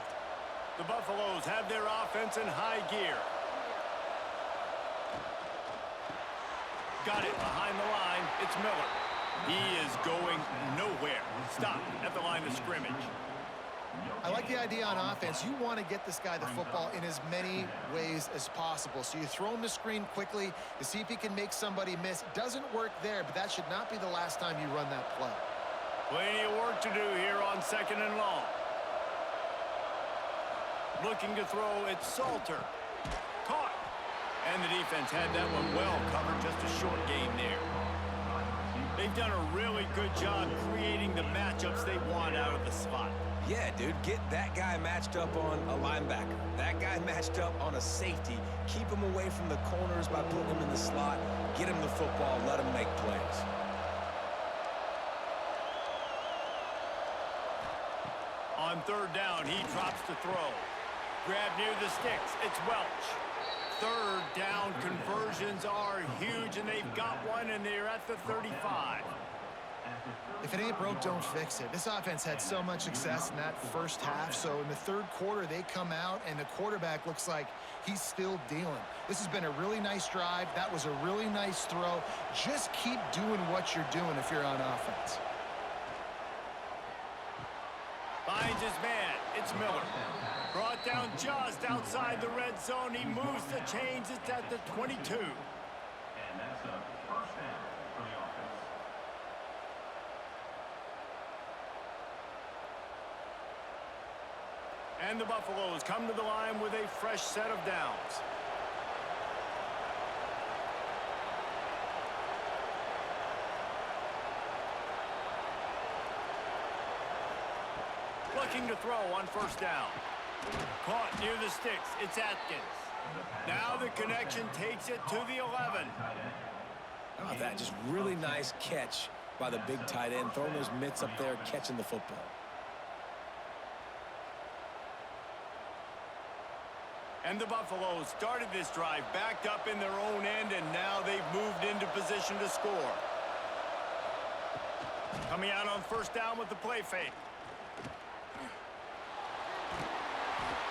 The Buffaloes have their offense in high gear. Got it behind the line. It's Miller. He is going nowhere. Stop at the line of scrimmage. I like the idea on offense. You want to get this guy the football in as many ways as possible. So you throw him the screen quickly to see if he can make somebody miss. Doesn't work there, but that should not be the last time you run that play. Plenty of work to do here on second and long. Looking to throw, it's Salter. Caught. And the defense had that one well covered, just a short gain there. They've done a really good job creating the matchups they want out of the spot. Yeah, dude, get that guy matched up on a linebacker. That guy matched up on a safety. Keep him away from the corners by putting him in the slot. Get him the football. Let him make plays. On third down, he drops to throw. Grab near the sticks. It's Welch. Third down conversions are huge, and they've got one, and they're at the 35. If it ain't broke, don't fix it. This offense had so much success in that first half, so in the third quarter, they come out, and the quarterback looks like he's still dealing. This has been a really nice drive. That was a really nice throw. Just keep doing what you're doing if you're on offense. Finds his man. It's Miller. Brought down just outside the red zone. He moves the chains. It's at the 22. And that's a first down for the offense. And the Buffaloes come to the line with a fresh set of downs. Looking to throw on first down. Caught near the sticks. It's Atkins. Now the connection takes it to the 11. How about that? Just really nice catch by the big tight end. Throwing those mitts up there, catching the football. And the Buffaloes started this drive backed up in their own end, and now they've moved into position to score. Coming out on first down with the play fake.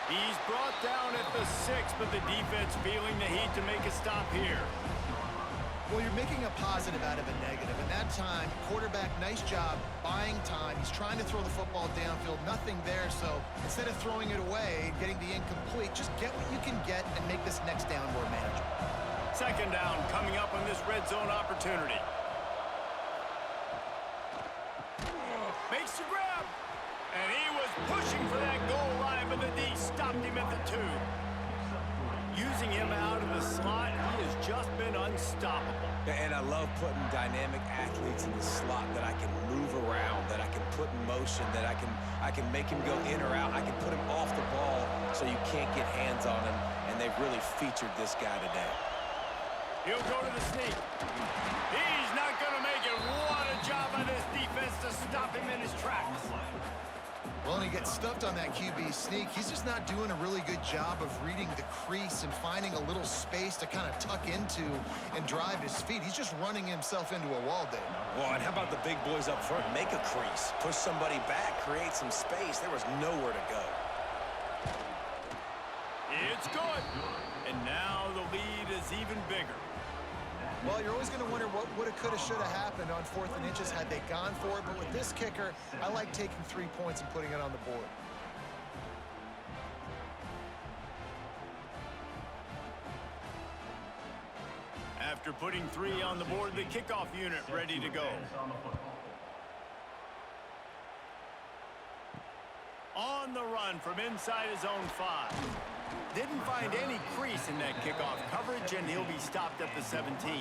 He's brought down at the 6, but the defense feeling the heat to make a stop here. Well, you're making a positive out of a negative. And that time, quarterback, nice job buying time. He's trying to throw the football downfield. Nothing there. So instead of throwing it away and getting the incomplete, just get what you can get and make this next down more manageable. Second down coming up on this red zone opportunity. Makes the grab. And he was pushing for that goal line, but the D stopped him at the 2. Using him out of the slot, he has just been unstoppable. And I love putting dynamic athletes in the slot that I can move around, that I can put in motion, that I can make him go in or out. I can put him off the ball so you can't get hands on him, and they've really featured this guy today. He'll go to the sneak. He's not going to make it. What a job by this defense to stop him in his tracks. Well, and he gets stuffed on that QB sneak. He's just not doing a really good job of reading the crease and finding a little space to kind of tuck into and drive his feet. He's just running himself into a wall, Dave. Well, and how about the big boys up front? Make a crease, push somebody back, create some space. There was nowhere to go. It's good. And now the lead is even bigger. Well, you're always going to wonder what woulda, coulda, shoulda happened on 4th and inches had they gone for it. But with this kicker, I like taking 3 points and putting it on the board. After putting 3 on the board, the kickoff unit ready to go. On the run from inside his own 5. Didn't find any crease in that kickoff coverage, and he'll be stopped at the 17.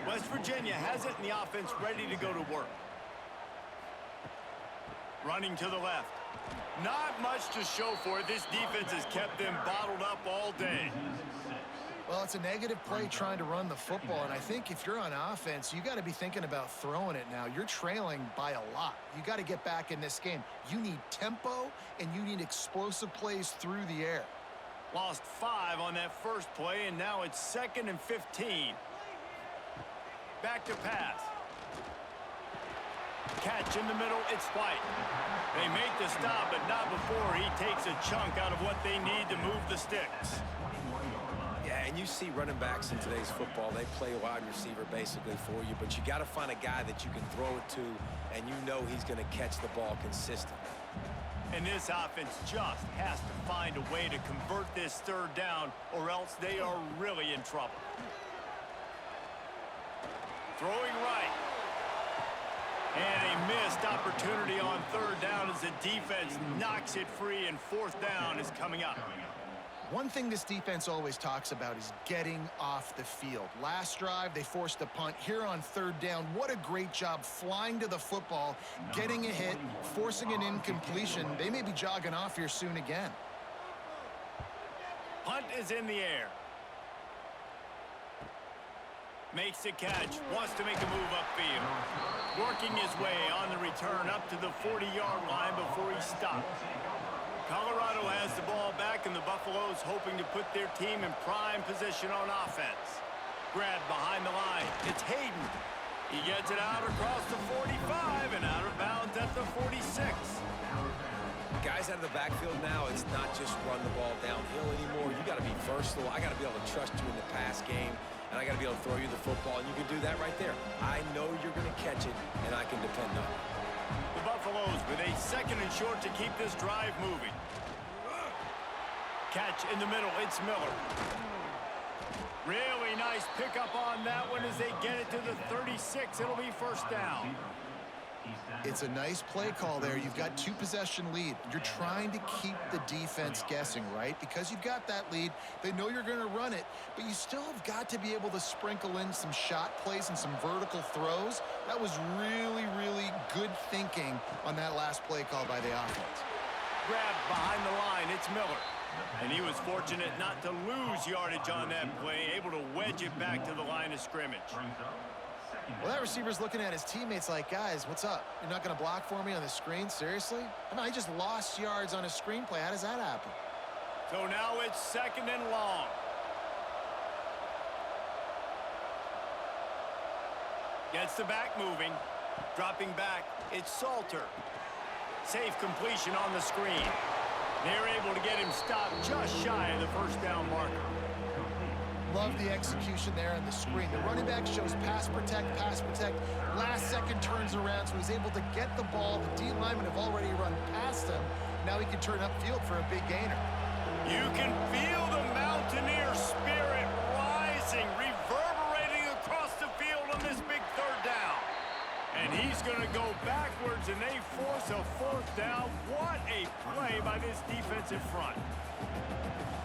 West Virginia has it in the offense ready to go to work. Running to the left. Not much to show for it. This defense has kept them bottled up all day. Well, it's a negative play trying to run the football, and I think if you're on offense, you got to be thinking about throwing it now. You're trailing by a lot. You got to get back in this game. You need tempo, and you need explosive plays through the air. Lost 5 on that first play, and now it's 2nd and 15. Back to pass. Catch in the middle, it's White. They make the stop, but not before he takes a chunk out of what they need to move the sticks. Yeah, and you see running backs in today's football, they play a wide receiver basically for you, but you got to find a guy that you can throw it to, and you know he's going to catch the ball consistently. And this offense just has to find a way to convert this 3rd down, or else they are really in trouble. Throwing right. And a missed opportunity on 3rd down as the defense knocks it free, and 4th down is coming up. One thing this defense always talks about is getting off the field. Last drive, they forced a punt. Here on 3rd down, what a great job flying to the football, getting a hit, forcing an incompletion. They may be jogging off here soon again. Punt is in the air. Makes the catch, wants to make a move upfield. Working his way on the return up to the 40-yard line before he stopped. Colorado has the ball back, and the Buffaloes hoping to put their team in prime position on offense. Grabbed behind the line. It's Hayden. He gets it out across the 45 and out of bounds at the 46. Guys out of the backfield now, it's not just run the ball downhill anymore. You got to be versatile. I got to be able to trust you in the pass game, and I got to be able to throw you the football, and you can do that right there. I know you're going to catch it, and I can depend on it. The Buffaloes with a 2nd and short to keep this drive moving. Catch in the middle, it's Miller. Really nice pickup on that one as they get it to the 36. It'll be 1st down. It's a nice play call there. You've got 2-possession lead. You're trying to keep the defense guessing, right? Because you've got that lead. They know you're going to run it, but you still have got to be able to sprinkle in some shot plays and some vertical throws. That was really, really good thinking on that last play call by the offense. Grabbed behind the line, it's Miller. And he was fortunate not to lose yardage on that play, able to wedge it back to the line of scrimmage. Well, that receiver's looking at his teammates like, guys, what's up? You're not going to block for me on the screen? Seriously? I mean, I just lost yards on a screenplay. How does that happen? So now it's 2nd and long. Gets the back moving. Dropping back, it's Salter. Safe completion on the screen. They're able to get him stopped just shy of the 1st down marker. Love the execution there on the screen. The running back shows pass protect, pass protect. Last second turns around, so he's able to get the ball. The D linemen have already run past him. Now he can turn upfield for a big gainer. You can feel the Mountaineer spirit rising, reverberating across the field on this big third down. And he's going to go backwards, and they force a fourth down. What a play by this defensive front.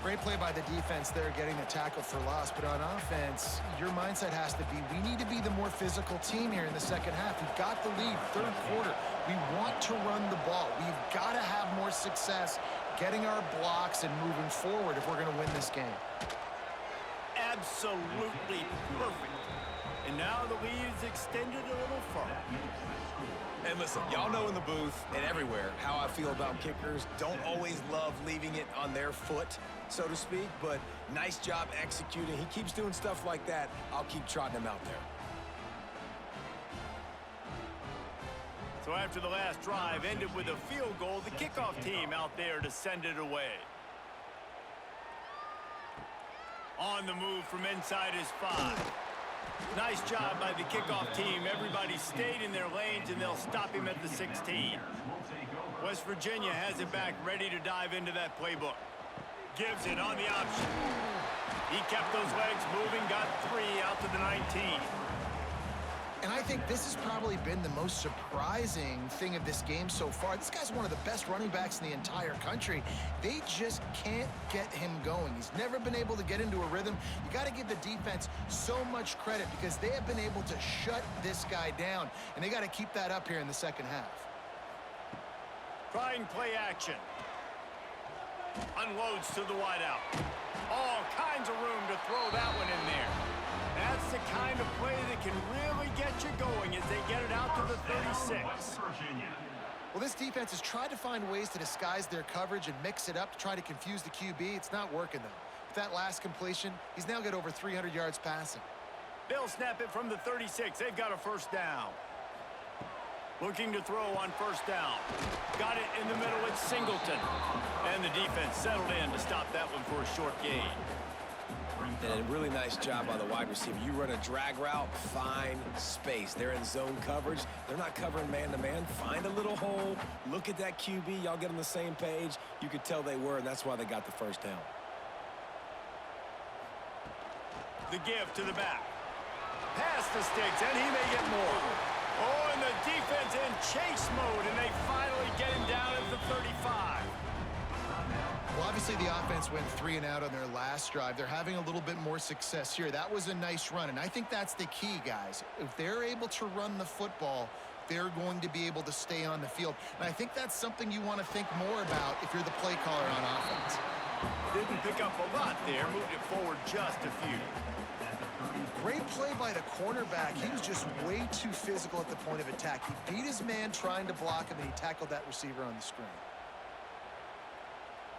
Great play by the defense there, getting the tackle for loss. But on offense, your mindset has to be, we need to be the more physical team here in the second half. We've got the lead, third quarter. We want to run the ball. We've got to have more success getting our blocks and moving forward if we're going to win this game. Absolutely perfect. And now the lead is extended a little further. And listen, y'all know in the booth and everywhere how I feel about kickers. Don't always love leaving it on their foot, so to speak, but nice job executing. He keeps doing stuff like that. I'll keep trotting him out there. So after the last drive ended with a field goal, the kickoff team out there to send it away. On the move from inside his 5. Nice job by the kickoff team. Everybody stayed in their lanes, and they'll stop him at the 16. West Virginia has it back, ready to dive into that playbook. Gives it on the option. He kept those legs moving, got 3 out to the 19. And I think this has probably been the most surprising thing of this game so far. This guy's one of the best running backs in the entire country. They just can't get him going. He's never been able to get into a rhythm. You got to give the defense so much credit because they have been able to shut this guy down, and they got to keep that up here in the second half. Trying play action. Unloads to the wideout. All kinds of room to throw that one in there. That's the kind of play that can really get you going as they get it out to the 36. Well, this defense has tried to find ways to disguise their coverage and mix it up to try to confuse the QB. It's not working, though. With that last completion, he's now got over 300 yards passing. They'll snap it from the 36. They've got a first down. Looking to throw on first down. Got it in the middle. It's Singleton. And the defense settled in to stop that one for a short gain. And a really nice job by the wide receiver. You run a drag route, find space. They're in zone coverage. They're not covering man-to-man. Find a little hole. Look at that QB. Y'all get on the same page. You could tell they were, and that's why they got the first down. The give to the back. Pass to Sticks, and he may get more. Oh, and the defense in chase mode, and they finally get him down at the 35. Well, obviously the offense went 3 and out on their last drive. They're having a little bit more success here. That was a nice run, and I think that's the key, guys. If they're able to run the football, they're going to be able to stay on the field. And I think that's something you want to think more about if you're the play caller on offense. Didn't pick up a lot there, moved it forward just a few. Great play by the cornerback. He was just way too physical at the point of attack. He beat his man trying to block him, and he tackled that receiver on the screen.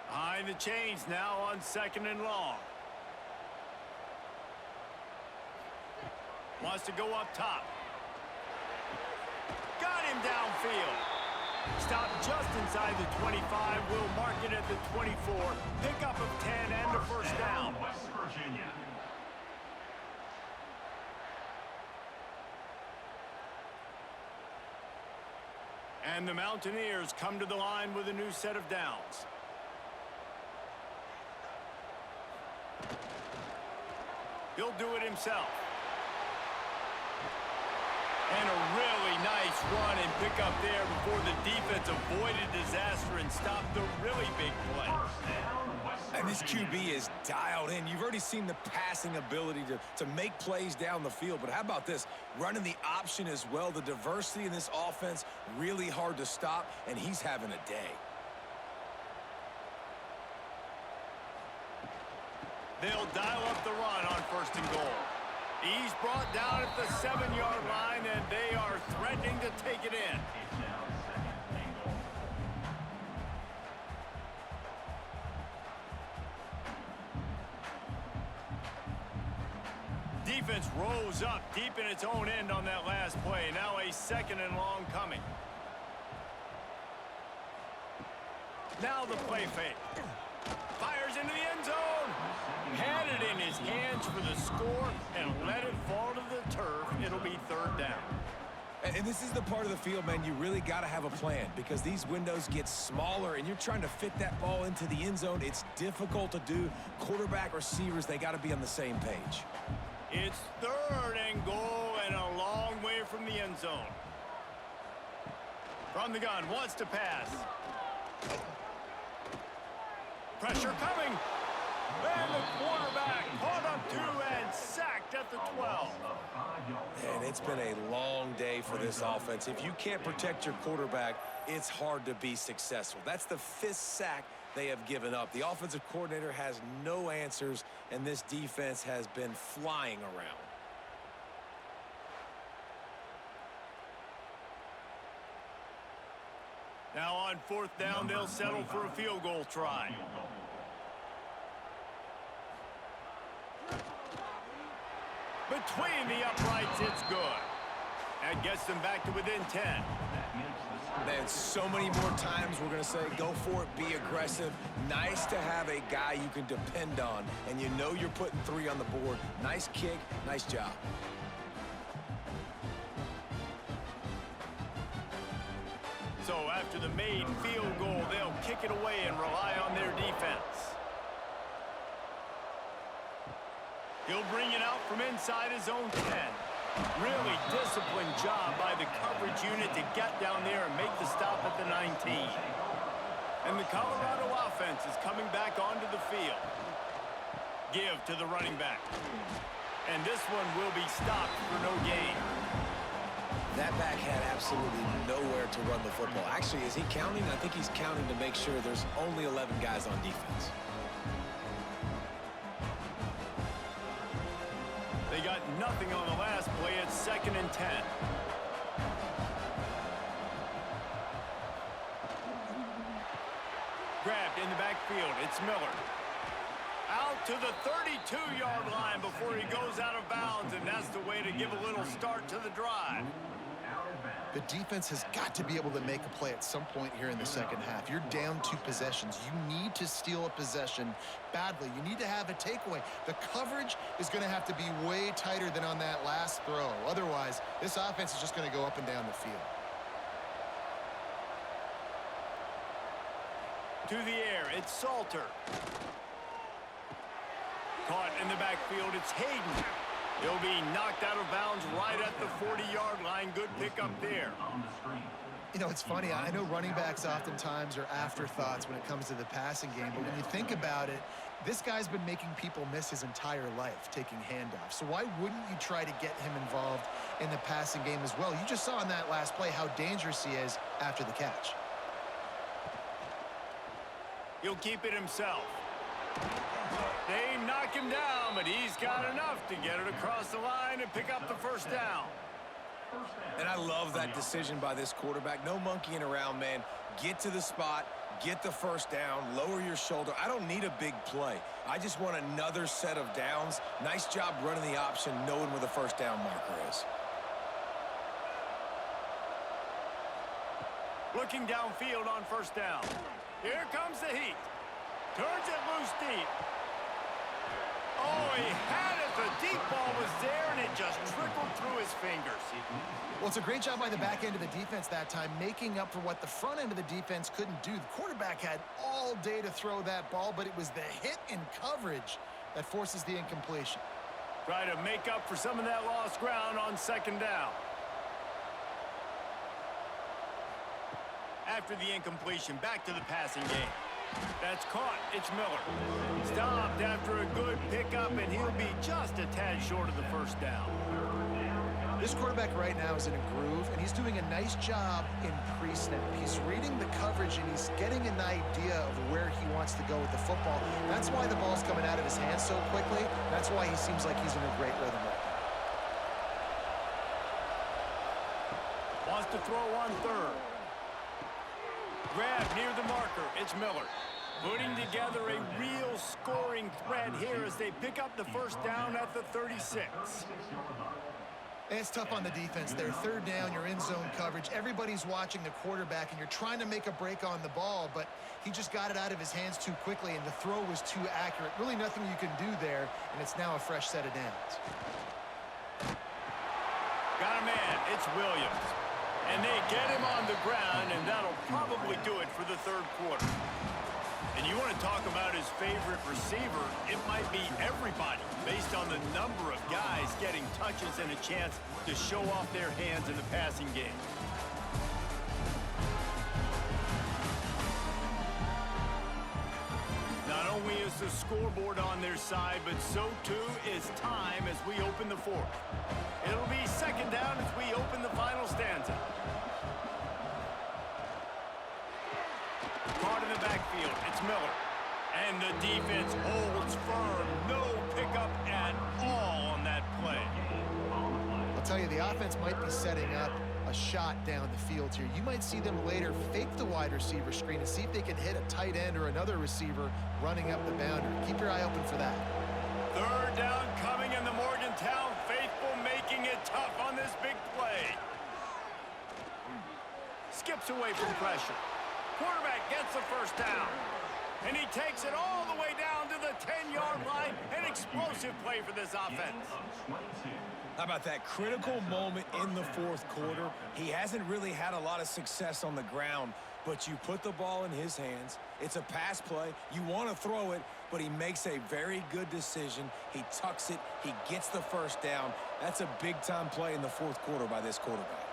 Behind the chains now on 2nd and long. Wants to go up top. Got him downfield. Stop just inside the 25. We'll mark it at the 24. Pickup of 10 and a first down. West Virginia. And the Mountaineers come to the line with a new set of downs. He'll do it himself. And a really nice run and pick up there before the defense avoided disaster and stopped the really big play. And this QB is dialed in. You've already seen the passing ability to make plays down the field. But how about this? Running the option as well. The diversity in this offense, really hard to stop, and he's having a day. They'll dial up the run on 1st and goal. He's brought down at the 7-yard line, and they are threatening to take it in. Defense rose up deep in its own end on that last play. Now a 2nd and long coming. Now the play fake. Fires into the end zone. Had it in his hands reach for the score and let it fall to the turf. It'll be third down. And this is the part of the field, man, you really got to have a plan because these windows get smaller and you're trying to fit that ball into the end zone. It's difficult to do. Quarterback, receivers, they got to be on the same page. It's third and goal and a long way from the end zone. From the gun, wants to pass. Pressure coming. And the quarterback caught up to and sacked at the 12. And it's been a long day for this offense. If you can't protect your quarterback, it's hard to be successful. That's the 5th sack they have given up. The offensive coordinator has no answers, and this defense has been flying around. Now on 4th down, they'll settle for a field goal try. Between the uprights, it's good. That gets them back to within 10. Man, so many more times we're going to say, go for it, be aggressive. Nice to have a guy you can depend on, and you know you're putting 3 on the board. Nice kick, nice job. So after the made field goal, they'll kick it away and rely on their defense. He'll bring it out from inside his own 10. Really disciplined job by the coverage unit to get down there and make the stop at the 19. And the Colorado offense is coming back onto the field. Give to the running back. And this one will be stopped for no gain. That back had absolutely nowhere to run the football. Actually, is he counting? I think he's counting to make sure there's only 11 guys on defense. They got nothing on the last play. It's 2nd and 10. Grabbed in the backfield. It's Miller. Out to the 32-yard line before he goes out of bounds, and that's the way to give a little start to the drive. The defense has got to be able to make a play at some point here in the second half. You're down 2 possessions. You need to steal a possession badly. You need to have a takeaway. The coverage is going to have to be way tighter than on that last throw. Otherwise, this offense is just going to go up and down the field. To the air, it's Salter. Caught in the backfield, it's Hayden. He'll be knocked out of bounds right at the 40-yard line. Good pickup there. You know, it's funny. I know running backs oftentimes are afterthoughts when it comes to the passing game, but when you think about it, this guy's been making people miss his entire life taking handoffs. So why wouldn't you try to get him involved in the passing game as well? You just saw in that last play how dangerous he is after the catch. He'll keep it himself. They knock him down, but he's got enough to get it across the line and pick up the 1st down. And I love that decision by this quarterback. No monkeying around, man. Get to the spot, get the 1st down, lower your shoulder. I don't need a big play. I just want another set of downs. Nice job running the option, knowing where the 1st down marker is. Looking downfield on 1st down. Here comes the heat. Turns it loose deep. Oh, he had it. The deep ball was there, and it just trickled through his fingers. Well, it's a great job by the back end of the defense that time, making up for what the front end of the defense couldn't do. The quarterback had all day to throw that ball, but it was the hit in coverage that forces the incompletion. Try to make up for some of that lost ground on 2nd down. After the incompletion, back to the passing game. That's caught. It's Miller. Stopped after a good pickup, and he'll be just a tad short of the 1st down. This quarterback right now is in a groove, and he's doing a nice job in pre-snap. He's reading the coverage, and he's getting an idea of where he wants to go with the football. That's why the ball's coming out of his hands so quickly. That's why he seems like he's in a great rhythm right now. Wants to throw on 3rd. Grab near the marker. It's Miller. Putting together a real scoring threat here as they pick up the 1st down at the 36. And it's tough on the defense there. Third down, you're in zone coverage. Everybody's watching the quarterback, and you're trying to make a break on the ball, but he just got it out of his hands too quickly, and the throw was too accurate. Really nothing you can do there, and it's now a fresh set of downs. Got a man. It's Williams. And they get him on the ground, and that'll probably do it for the third quarter. And you want to talk about his favorite receiver, it might be everybody based on the number of guys getting touches and a chance to show off their hands in the passing game. Not only is the scoreboard on their side, but so too is time as we open the fourth. It'll be second down as we open the final stanza. Caught in the backfield, it's Miller. And the defense holds firm. No pickup at all on that play. I'll tell you, the offense might be setting up a shot down the field here. You might see them later fake the wide receiver screen and see if they can hit a tight end or another receiver running up the boundary. Keep your eye open for that. Third down coming in the Morgantown faithful, making it tough on this big play. Skips away from pressure. Quarterback gets the first down. And he takes it all the way down to the 10-yard line. An explosive play for this offense. How about that critical moment in the fourth quarter? He hasn't really had a lot of success on the ground, but you put the ball in his hands. It's a pass play. You want to throw it, but he makes a very good decision. He tucks it. He gets the first down. That's a big-time play in the fourth quarter by this quarterback.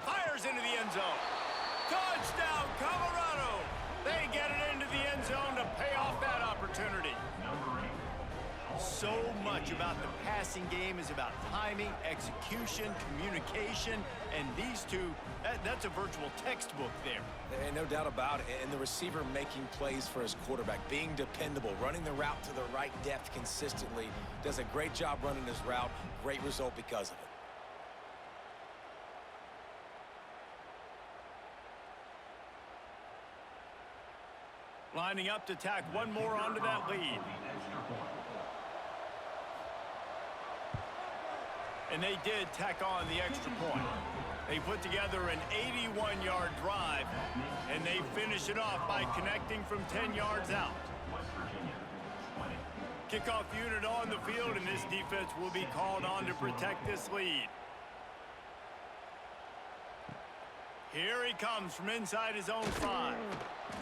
Fires into the end zone. Touchdown, Colorado. They get it into the end zone to pay off that opportunity. So much about the passing game is about timing, execution, communication, and these two, that's a virtual textbook there. And no doubt about it. And the receiver making plays for his quarterback, being dependable, running the route to the right depth consistently, does a great job running his route. Great result because of it. Lining up to tack one more onto that lead. And they did tack on the extra point. They put together an 81-yard drive, and they finish it off by connecting from 10 yards out. Kickoff unit on the field, and this defense will be called on to protect this lead. Here he comes from inside his own 5.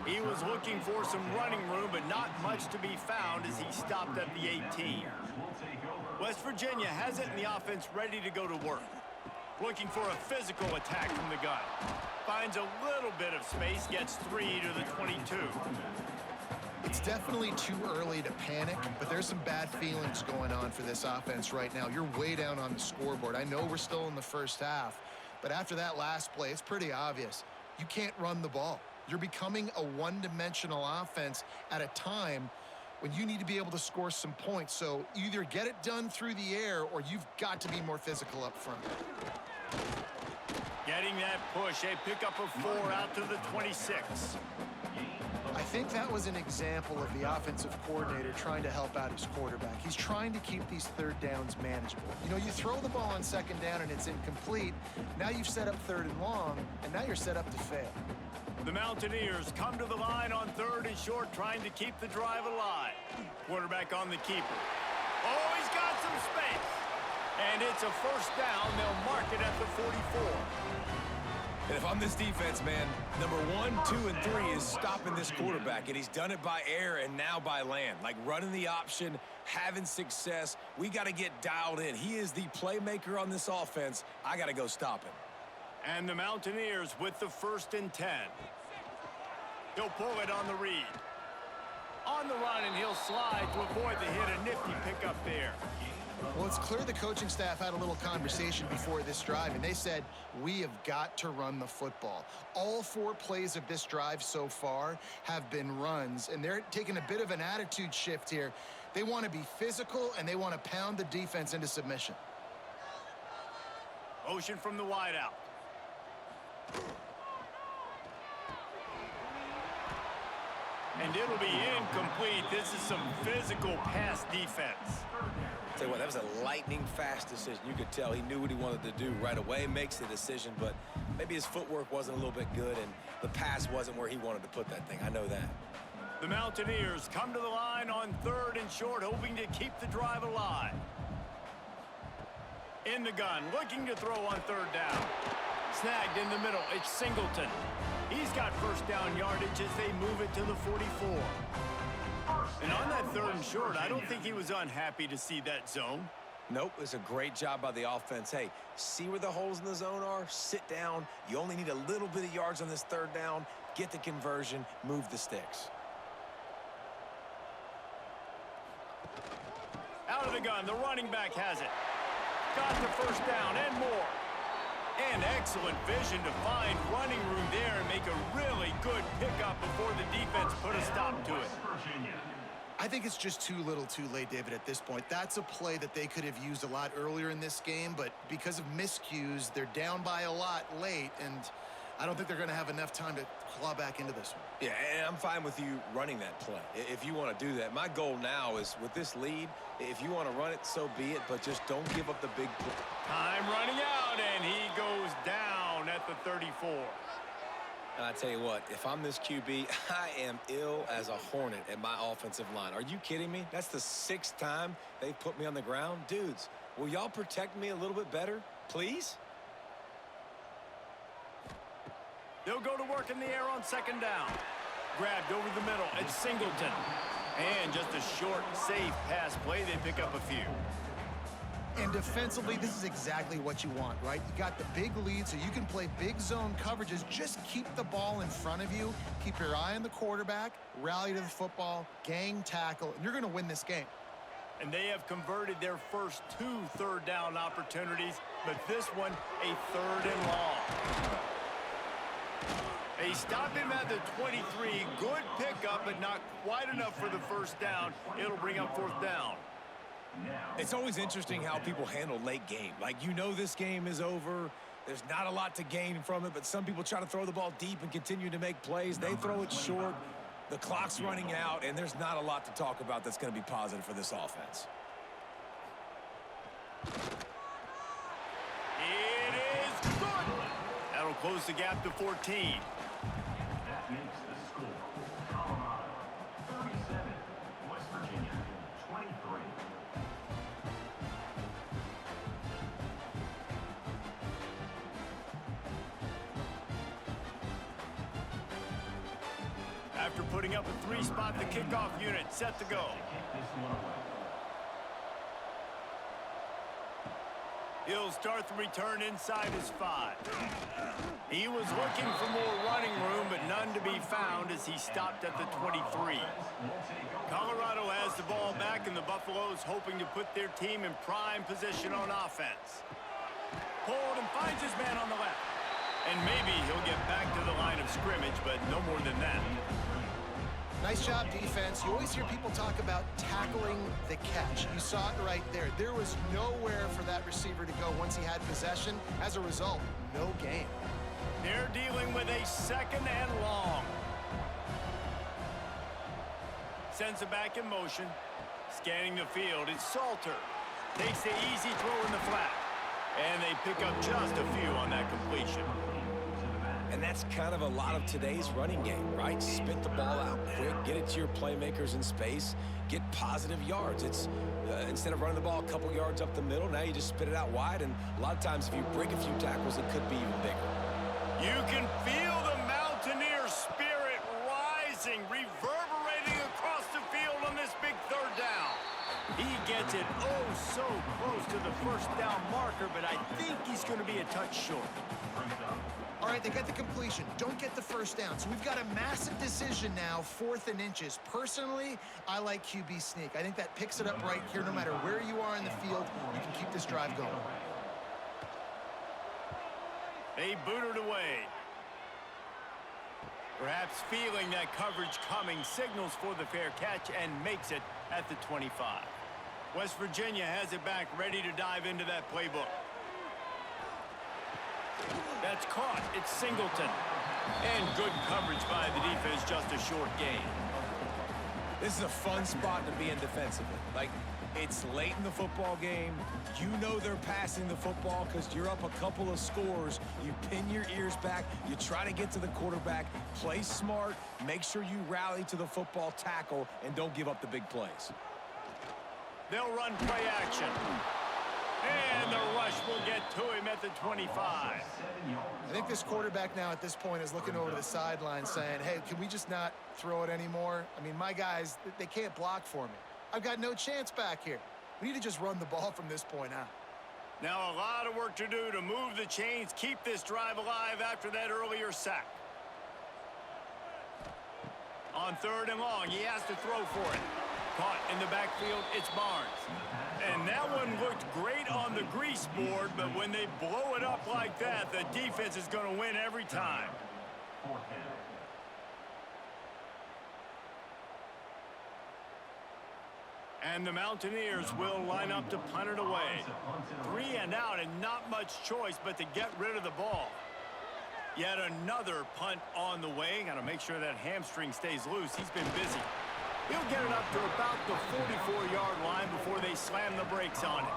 He was looking for some running room, but not much to be found as he stopped at the 18. West Virginia has it in the offense ready to go to work. Looking for a physical attack from the gun. Finds a little bit of space, gets 3 to the 22. It's definitely too early to panic, but there's some bad feelings going on for this offense right now. You're way down on the scoreboard. I know we're still in the first half, but after that last play, it's pretty obvious. You can't run the ball. You're becoming a one-dimensional offense at a time when you need to be able to score some points. So either get it done through the air or you've got to be more physical up front. Getting that push, a pickup of 4 out to the 26. I think that was an example of the offensive coordinator trying to help out his quarterback. He's trying to keep these third downs manageable. You know, you throw the ball on second down and it's incomplete. Now you've set up third and long, and now you're set up to fail. The Mountaineers come to the line on 3rd and short, trying to keep the drive alive. Quarterback on the keeper. Oh, he's got some space. And it's a first down. They'll mark it at the 44. And if I'm this defense, man, number 1, 2, and 3 is stopping this quarterback, and he's done it by air and now by land. Like running the option, having success. We got to get dialed in. He is the playmaker on this offense. I got to go stop him. And the Mountaineers with the 1st and 10. He'll pull it on the read. On the run, and he'll slide to avoid the hit. A nifty pickup there. Well, it's clear the coaching staff had a little conversation before this drive, and they said, we have got to run the football. All 4 plays of this drive so far have been runs, and they're taking a bit of an attitude shift here. They want to be physical, and they want to pound the defense into submission. Motion from the wideout. And it'll be incomplete. This is some physical pass defense. Tell you what, that was a lightning-fast decision. You could tell he knew what he wanted to do right away, makes the decision, but maybe his footwork wasn't a little bit good, and the pass wasn't where he wanted to put that thing. I know that. The Mountaineers come to the line on 3rd and short, hoping to keep the drive alive. In the gun, looking to throw on 3rd down. Snagged in the middle, it's Singleton. He's got first down yardage as they move it to the 44. And on that 3rd and short, I don't think he was unhappy to see that zone. Nope, it's a great job by the offense. Hey, see where the holes in the zone are? Sit down. You only need a little bit of yards on this 3rd down. Get the conversion, move the sticks. Out of the gun, the running back has it. Got the first down and more. And excellent vision to find running room there and make a really good pickup before the defense put a stop to it. I think it's just too little too late, David, at this point. That's a play that they could have used a lot earlier in this game, but because of miscues, they're down by a lot late, and I don't think they're going to have enough time to claw back into this one. Yeah, and I'm fine with you running that play if you want to do that. My goal now is with this lead, if you want to run it, so be it, but just don't give up the big play. Time running out, and he goes down at the 34. And I tell you what, if I'm this QB, I am ill as a hornet at my offensive line. Are you kidding me? That's the 6th time they've put me on the ground. Dudes, will y'all protect me a little bit better, please? They'll go to work in the air on 2nd down. Grabbed over the middle, it's Singleton. And just a short, safe pass play, they pick up a few. And defensively, this is exactly what you want, right? You got the big lead, so you can play big zone coverages. Just keep the ball in front of you. Keep your eye on the quarterback, rally to the football, gang tackle, and you're going to win this game. And they have converted their first 2 3rd down opportunities, but this one, a 3rd and long. They stop him at the 23. Good pickup, but not quite enough for the first down. It'll bring up 4th down. It's always interesting how people handle late game. Like, you know this game is over. There's not a lot to gain from it, but some people try to throw the ball deep and continue to make plays. They throw it short. The clock's running out, and there's not a lot to talk about that's going to be positive for this offense. It is good. That'll close the gap to 14. That makes the score Colorado 37, West Virginia 23. After putting up a 3-spot, the kickoff unit set to go. He'll start the return inside his 5. He was looking for more running room, but none to be found as he stopped at the 23. Colorado has the ball back, and the Buffaloes hoping to put their team in prime position on offense. Pulled and finds his man on the left. And maybe he'll get back to the line of scrimmage, but no more than that. Nice job, defense. You always hear people talk about tackling the catch. You saw it right there. There was nowhere for that receiver to go once he had possession. As a result, no gain. They're dealing with a 2nd and long. Sends it back in motion. Scanning the field, it's Salter. Takes the easy throw in the flat. And they pick up just a few on that completion. And that's kind of a lot of today's running game, right? Spit the ball out quick, get it to your playmakers in space, get positive yards. It's instead of running the ball a couple yards up the middle, now you just spit it out wide, and a lot of times if you break a few tackles, it could be even bigger. You can feel the Mountaineer spirit rising, reverberating across the field on this big 3rd down. He gets it oh so close to the first down marker, but I think he's going to be a touch short. All right, they get the completion. Don't get the first down. So we've got a massive decision now, 4th and inches. Personally, I like QB sneak. I think that picks it up right here. No matter where you are in the field, you can keep this drive going. They boot it away. Perhaps feeling that coverage coming, signals for the fair catch and makes it at the 25. West Virginia has it back, ready to dive into that playbook. That's caught. It's Singleton. And good coverage by the defense, just a short gain. This is a fun spot to be in defensively. Like, it's late in the football game. You know they're passing the football because you're up a couple of scores. You pin your ears back. You try to get to the quarterback. Play smart. Make sure you rally to the football tackle and don't give up the big plays. They'll run play action. And the rush will get to him at the 25. I think this quarterback now at this point is looking over to the sideline saying, hey, can we just not throw it anymore? I mean, my guys, they can't block for me. I've got no chance back here. We need to just run the ball from this point out. Now a lot of work to do to move the chains, keep this drive alive after that earlier sack. On 3rd and long, he has to throw for it. Caught in the backfield, it's Barnes. And that one looked great on the grease board, but when they blow it up like that, the defense is going to win every time. And the Mountaineers will line up to punt it away. 3 and out and not much choice but to get rid of the ball. Yet another punt on the way. Got to make sure that hamstring stays loose. He's been busy. He'll get it up to about the 44-yard line before they slam the brakes on it.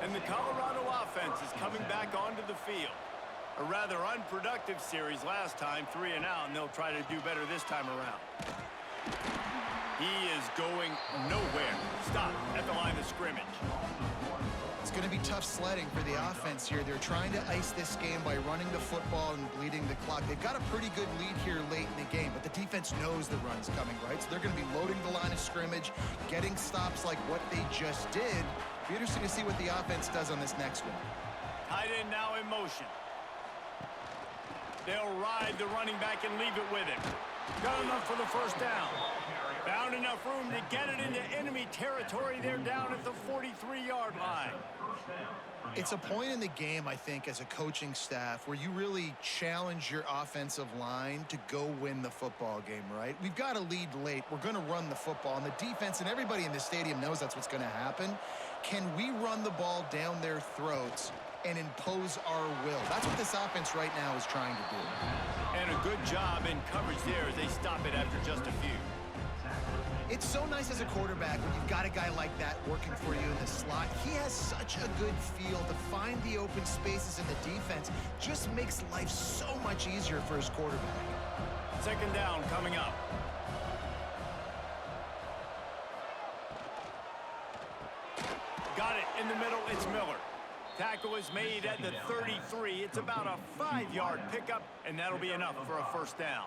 And the Colorado offense is coming back onto the field. A rather unproductive series last time, 3 and out, and they'll try to do better this time around. He is going nowhere. Stop at the line of scrimmage. It's going to be tough sledding for the offense here. They're trying to ice this game by running the football and bleeding the clock. They've got a pretty good lead here late in the game, but the defense knows the run's coming, right? So they're going to be loading the line of scrimmage, getting stops like what they just did. Be interesting to see what the offense does on this next one. Tight end now in motion. They'll ride the running back and leave it with him. Got enough for the first down. Found enough room to get it into enemy territory. They're down at the 43-yard line. It's a point in the game, I think, as a coaching staff where you really challenge your offensive line to go win the football game, right? We've got a lead late. We're going to run the football. And the defense and everybody in the stadium knows that's what's going to happen. Can we run the ball down their throats and impose our will? That's what this offense right now is trying to do. And a good job in coverage there as they stop it after just a few. It's so nice as a quarterback when you've got a guy like that working for you in the slot. He has such a good feel to find the open spaces in the defense. Just makes life so much easier for his quarterback. 2nd down coming up. Got it in the middle. It's Miller. Tackle is made at the 33. It's about a 5-yard pickup, and that'll be enough for a first down.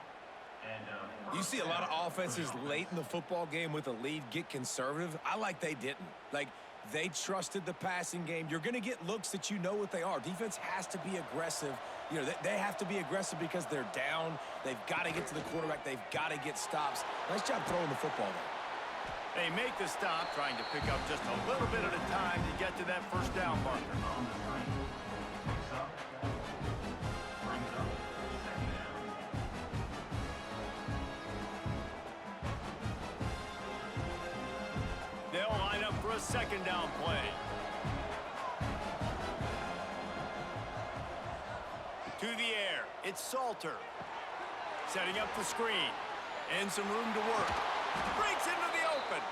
You see a lot of offenses late in the football game with a lead get conservative. I like they didn't. Like, they trusted the passing game. You're going to get looks that you know what they are. Defense has to be aggressive. You know, they have to be aggressive because they're down. They've got to get to the quarterback. They've got to get stops. Nice job throwing the football there. They make the stop, trying to pick up just a little bit at a time to get to that first down marker. They'll line up for a 2nd down play. To the air, it's Salter. Setting up the screen. And some room to work. Breaks into the open.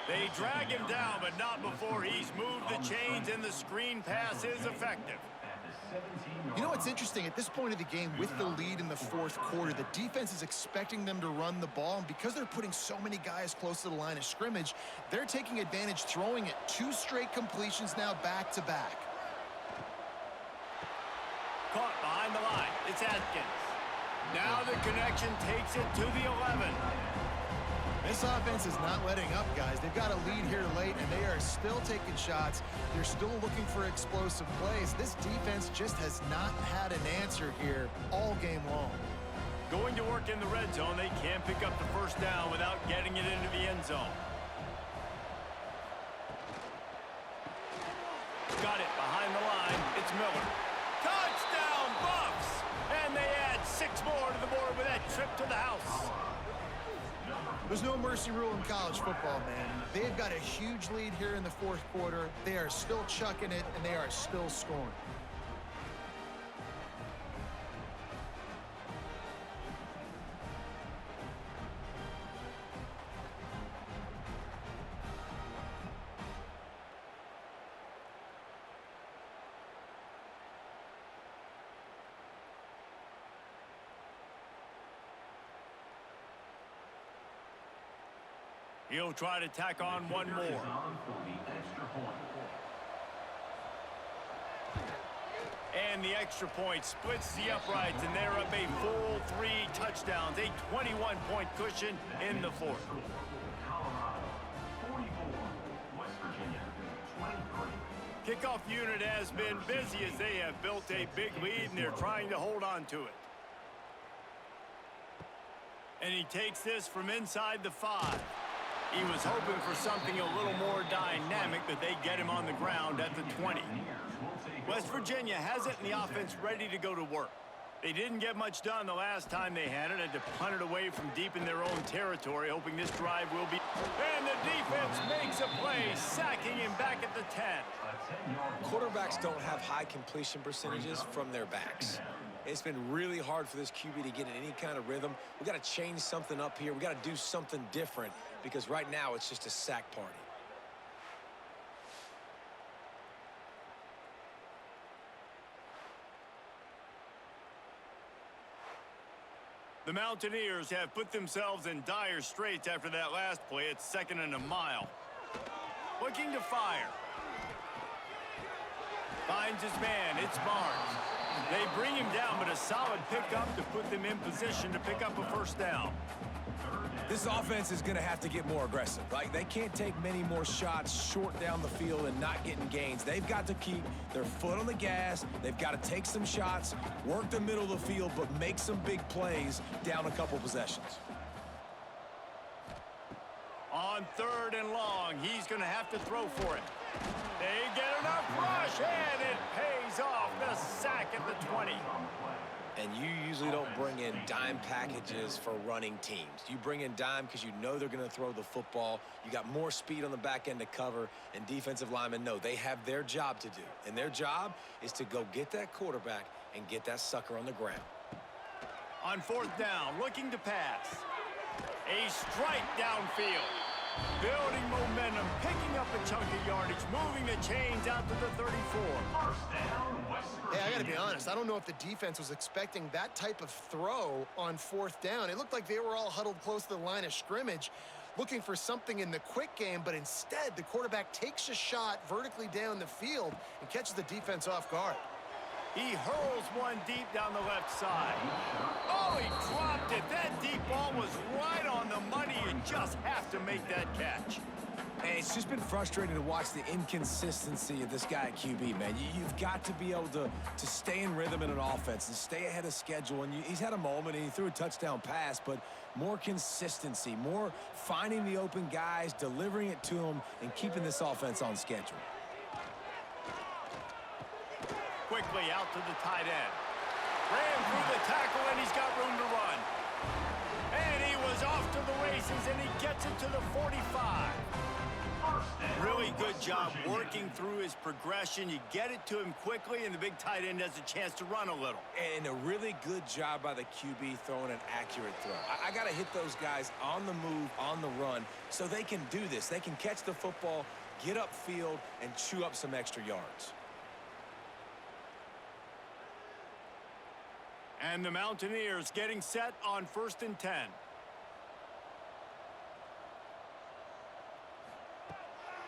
They drag him down, but not before he's moved the chains, and the screen pass is effective. You know what's interesting? At this point of the game, with the lead in the 4th quarter, the defense is expecting them to run the ball, and because they're putting so many guys close to the line of scrimmage, they're taking advantage, throwing it 2 straight completions now back-to-back. Caught behind the line. It's Atkins. Now the connection takes it to the 11. This offense is not letting up, guys. They've got a lead here late, and they are still taking shots. They're still looking for explosive plays. This defense just has not had an answer here all game long. Going to work in the red zone, they can't pick up the first down without getting it into the end zone. Got it behind the line. It's Miller. Touchdown, Buffs! And they add 6 more to the board with that trip to the house. There's no mercy rule in college football, man. They've got a huge lead here in the 4th quarter. They are still chucking it, and they are still scoring. He'll try to tack on one more. And the extra point splits the uprights, and they're up a full 3 touchdowns, a 21-point cushion in the fourth. West Virginia, 23. Kickoff unit has been busy as they have built a big lead, and they're trying to hold on to it. And he takes this from inside the 5. He was hoping for something a little more dynamic, but they get him on the ground at the 20. West Virginia has it in the offense ready to go to work. They didn't get much done the last time they had it. Had to punt it away from deep in their own territory, hoping this drive will be... And the defense makes a play, sacking him back at the 10. Quarterbacks don't have high completion percentages from their backs. It's been really hard for this QB to get in any kind of rhythm. We've got to change something up here. We've got to do something different because right now it's just a sack party. The Mountaineers have put themselves in dire straits after that last play. It's 2nd and a mile. Looking to fire. Finds his man. It's Barnes. They bring him down, but a solid pickup to put them in position to pick up a first down. This offense is going to have to get more aggressive. Like, they can't take many more shots short down the field and not getting gains. They've got to keep their foot on the gas. They've got to take some shots, work the middle of the field, but make some big plays down a couple possessions. On 3rd and long, he's going to have to throw for it. They get enough rush, and it pays off. The sack at the 20. And you usually don't bring in dime packages for running teams. You bring in dime because you know they're going to throw the football. You got more speed on the back end to cover, and defensive linemen know they have their job to do. And their job is to go get that quarterback and get that sucker on the ground. On 4th down, looking to pass. A strike downfield. Building momentum, picking up a chunk of yardage, moving the chains out to the 34. Hey, I got to be honest. I don't know if the defense was expecting that type of throw on 4th down. It looked like they were all huddled close to the line of scrimmage, looking for something in the quick game, but instead the quarterback takes a shot vertically down the field and catches the defense off guard. He hurls one deep down the left side. Oh, he dropped it. That deep ball was right on the money. You just have to make that catch. And it's just been frustrating to watch the inconsistency of this guy at QB, man. You've got to be able to stay in rhythm in an offense and stay ahead of schedule. And he's had a moment and he threw a touchdown pass, but more consistency, more finding the open guys, delivering it to them, and keeping this offense on schedule. Quickly out to the tight end. Ran through the tackle, and he's got room to run. And he was off to the races, and he gets it to the 45. Really good job working through his progression. You get it to him quickly, and the big tight end has a chance to run a little. And a really good job by the QB throwing an accurate throw. I got to hit those guys on the move, on the run, so they can do this. They can catch the football, get upfield, and chew up some extra yards. And the Mountaineers getting set on 1st and 10.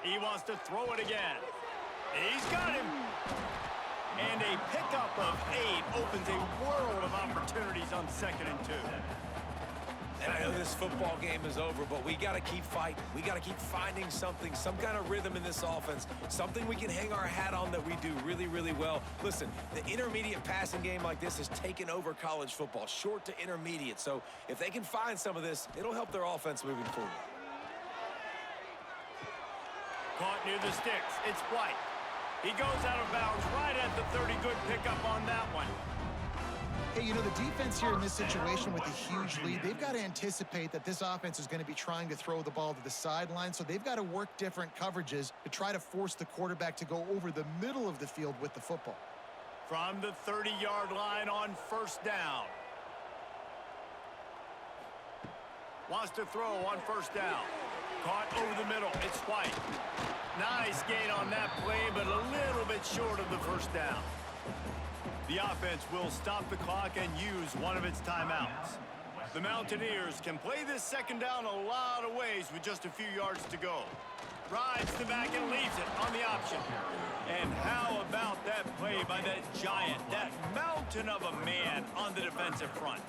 He wants to throw it again. He's got him. And a pickup of 8 opens a world of opportunities on 2nd and 2. And I know this football game is over, but we got to keep fighting. We got to keep finding something, some kind of rhythm in this offense, something we can hang our hat on that we do really, really well. Listen, the intermediate passing game like this has taken over college football, short to intermediate. So if they can find some of this, it'll help their offense moving forward. Caught near the sticks. It's White. He goes out of bounds right at the 30. Good pickup on that one. Hey, you know, the defense here in this situation with a huge lead, they've got to anticipate that this offense is going to be trying to throw the ball to the sideline, so they've got to work different coverages to try to force the quarterback to go over the middle of the field with the football. From the 30-yard line on 1st down. Wants to throw on 1st down. Caught over the middle. It's White. Nice gain on that play, but a little bit short of the 1st down. The offense will stop the clock and use one of its timeouts. The Mountaineers can play this second down a lot of ways with just a few yards to go. Rides the back and leaves it on the option. And how about that play by that giant, that mountain of a man on the defensive front?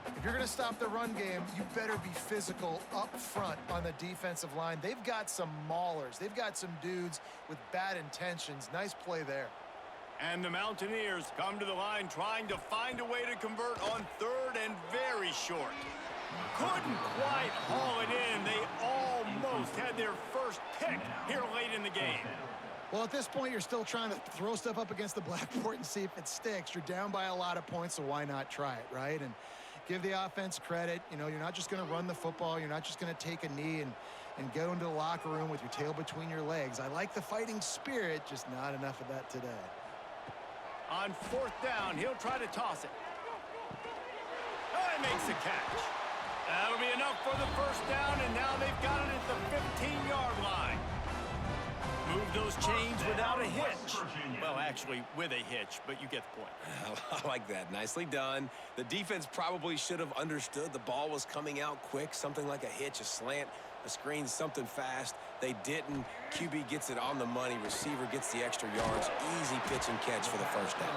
If you're going to stop the run game, you better be physical up front on the defensive line. They've got some maulers. They've got some dudes with bad intentions. Nice play there. And the Mountaineers come to the line trying to find a way to convert on third and very short. Couldn't quite haul it in. They almost had their first pick here late in the game. Well, at this point, you're still trying to throw stuff up against the blackboard and see if it sticks. You're down by a lot of points, so why not try it, right? And give the offense credit. You know, you're not just going to run the football. You're not just going to take a knee and go into the locker room with your tail between your legs. I like the fighting spirit, just not enough of that today. On fourth down, he'll try to toss it. Oh, he makes the catch. That'll be enough for the first down, and now they've got it at the 15-yard line. Move those chains without a hitch. Well, actually, with a hitch, but you get the point. I like that. Nicely done. The defense probably should have understood the ball was coming out quick, something like a hitch, a slant, a screen, something fast. They didn't. QB gets it on the money. Receiver gets the extra yards. Easy pitch and catch for the first down.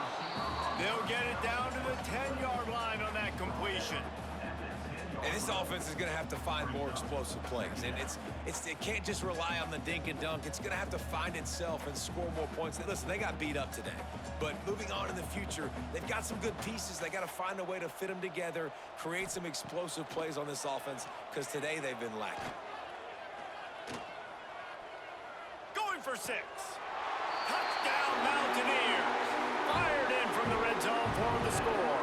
They'll get it down to the 10-yard line on that completion. And this offense is going to have to find more explosive plays. And it can't just rely on the dink and dunk. It's going to have to find itself and score more points. Listen, they got beat up today. But moving on in the future, they've got some good pieces. They got to find a way to fit them together, create some explosive plays on this offense, because today they've been lacking. Going for 6. Touchdown, Mountaineers. Fired in from the red zone for the score.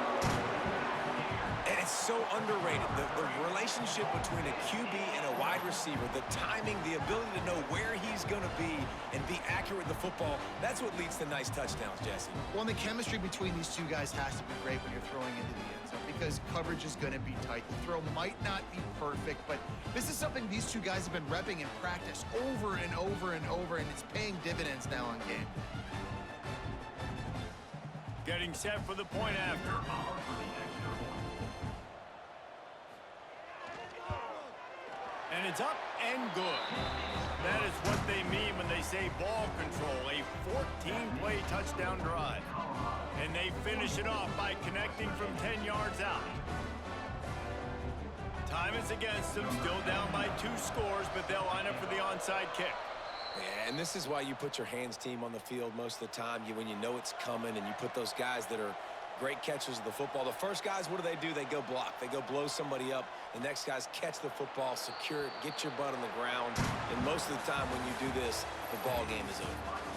And it's so underrated. The relationship between a QB and a wide receiver, the timing, the ability to know where he's going to be and be accurate with the football, that's what leads to nice touchdowns, Jesse. Well, and the chemistry between these two guys has to be great when you're throwing into the end zone because coverage is going to be tight. The throw might not be perfect, but this is something these two guys have been repping in practice over and over and over, and it's paying dividends now on game. Getting set for the point after. And it's up and good. That is what they mean when they say ball control, a 14-play touchdown drive. And they finish it off by connecting from 10 yards out. Time is against them, still down by 2 scores, but they'll line up for the onside kick. Yeah, and this is why you put your hands team on the field most of the time, when you know it's coming, and you put those guys that are great catchers of the football. The first guys, what do? They go block. They go blow somebody up. The next guys catch the football, secure it, get your butt on the ground. And most of the time when you do this, the ball game is over.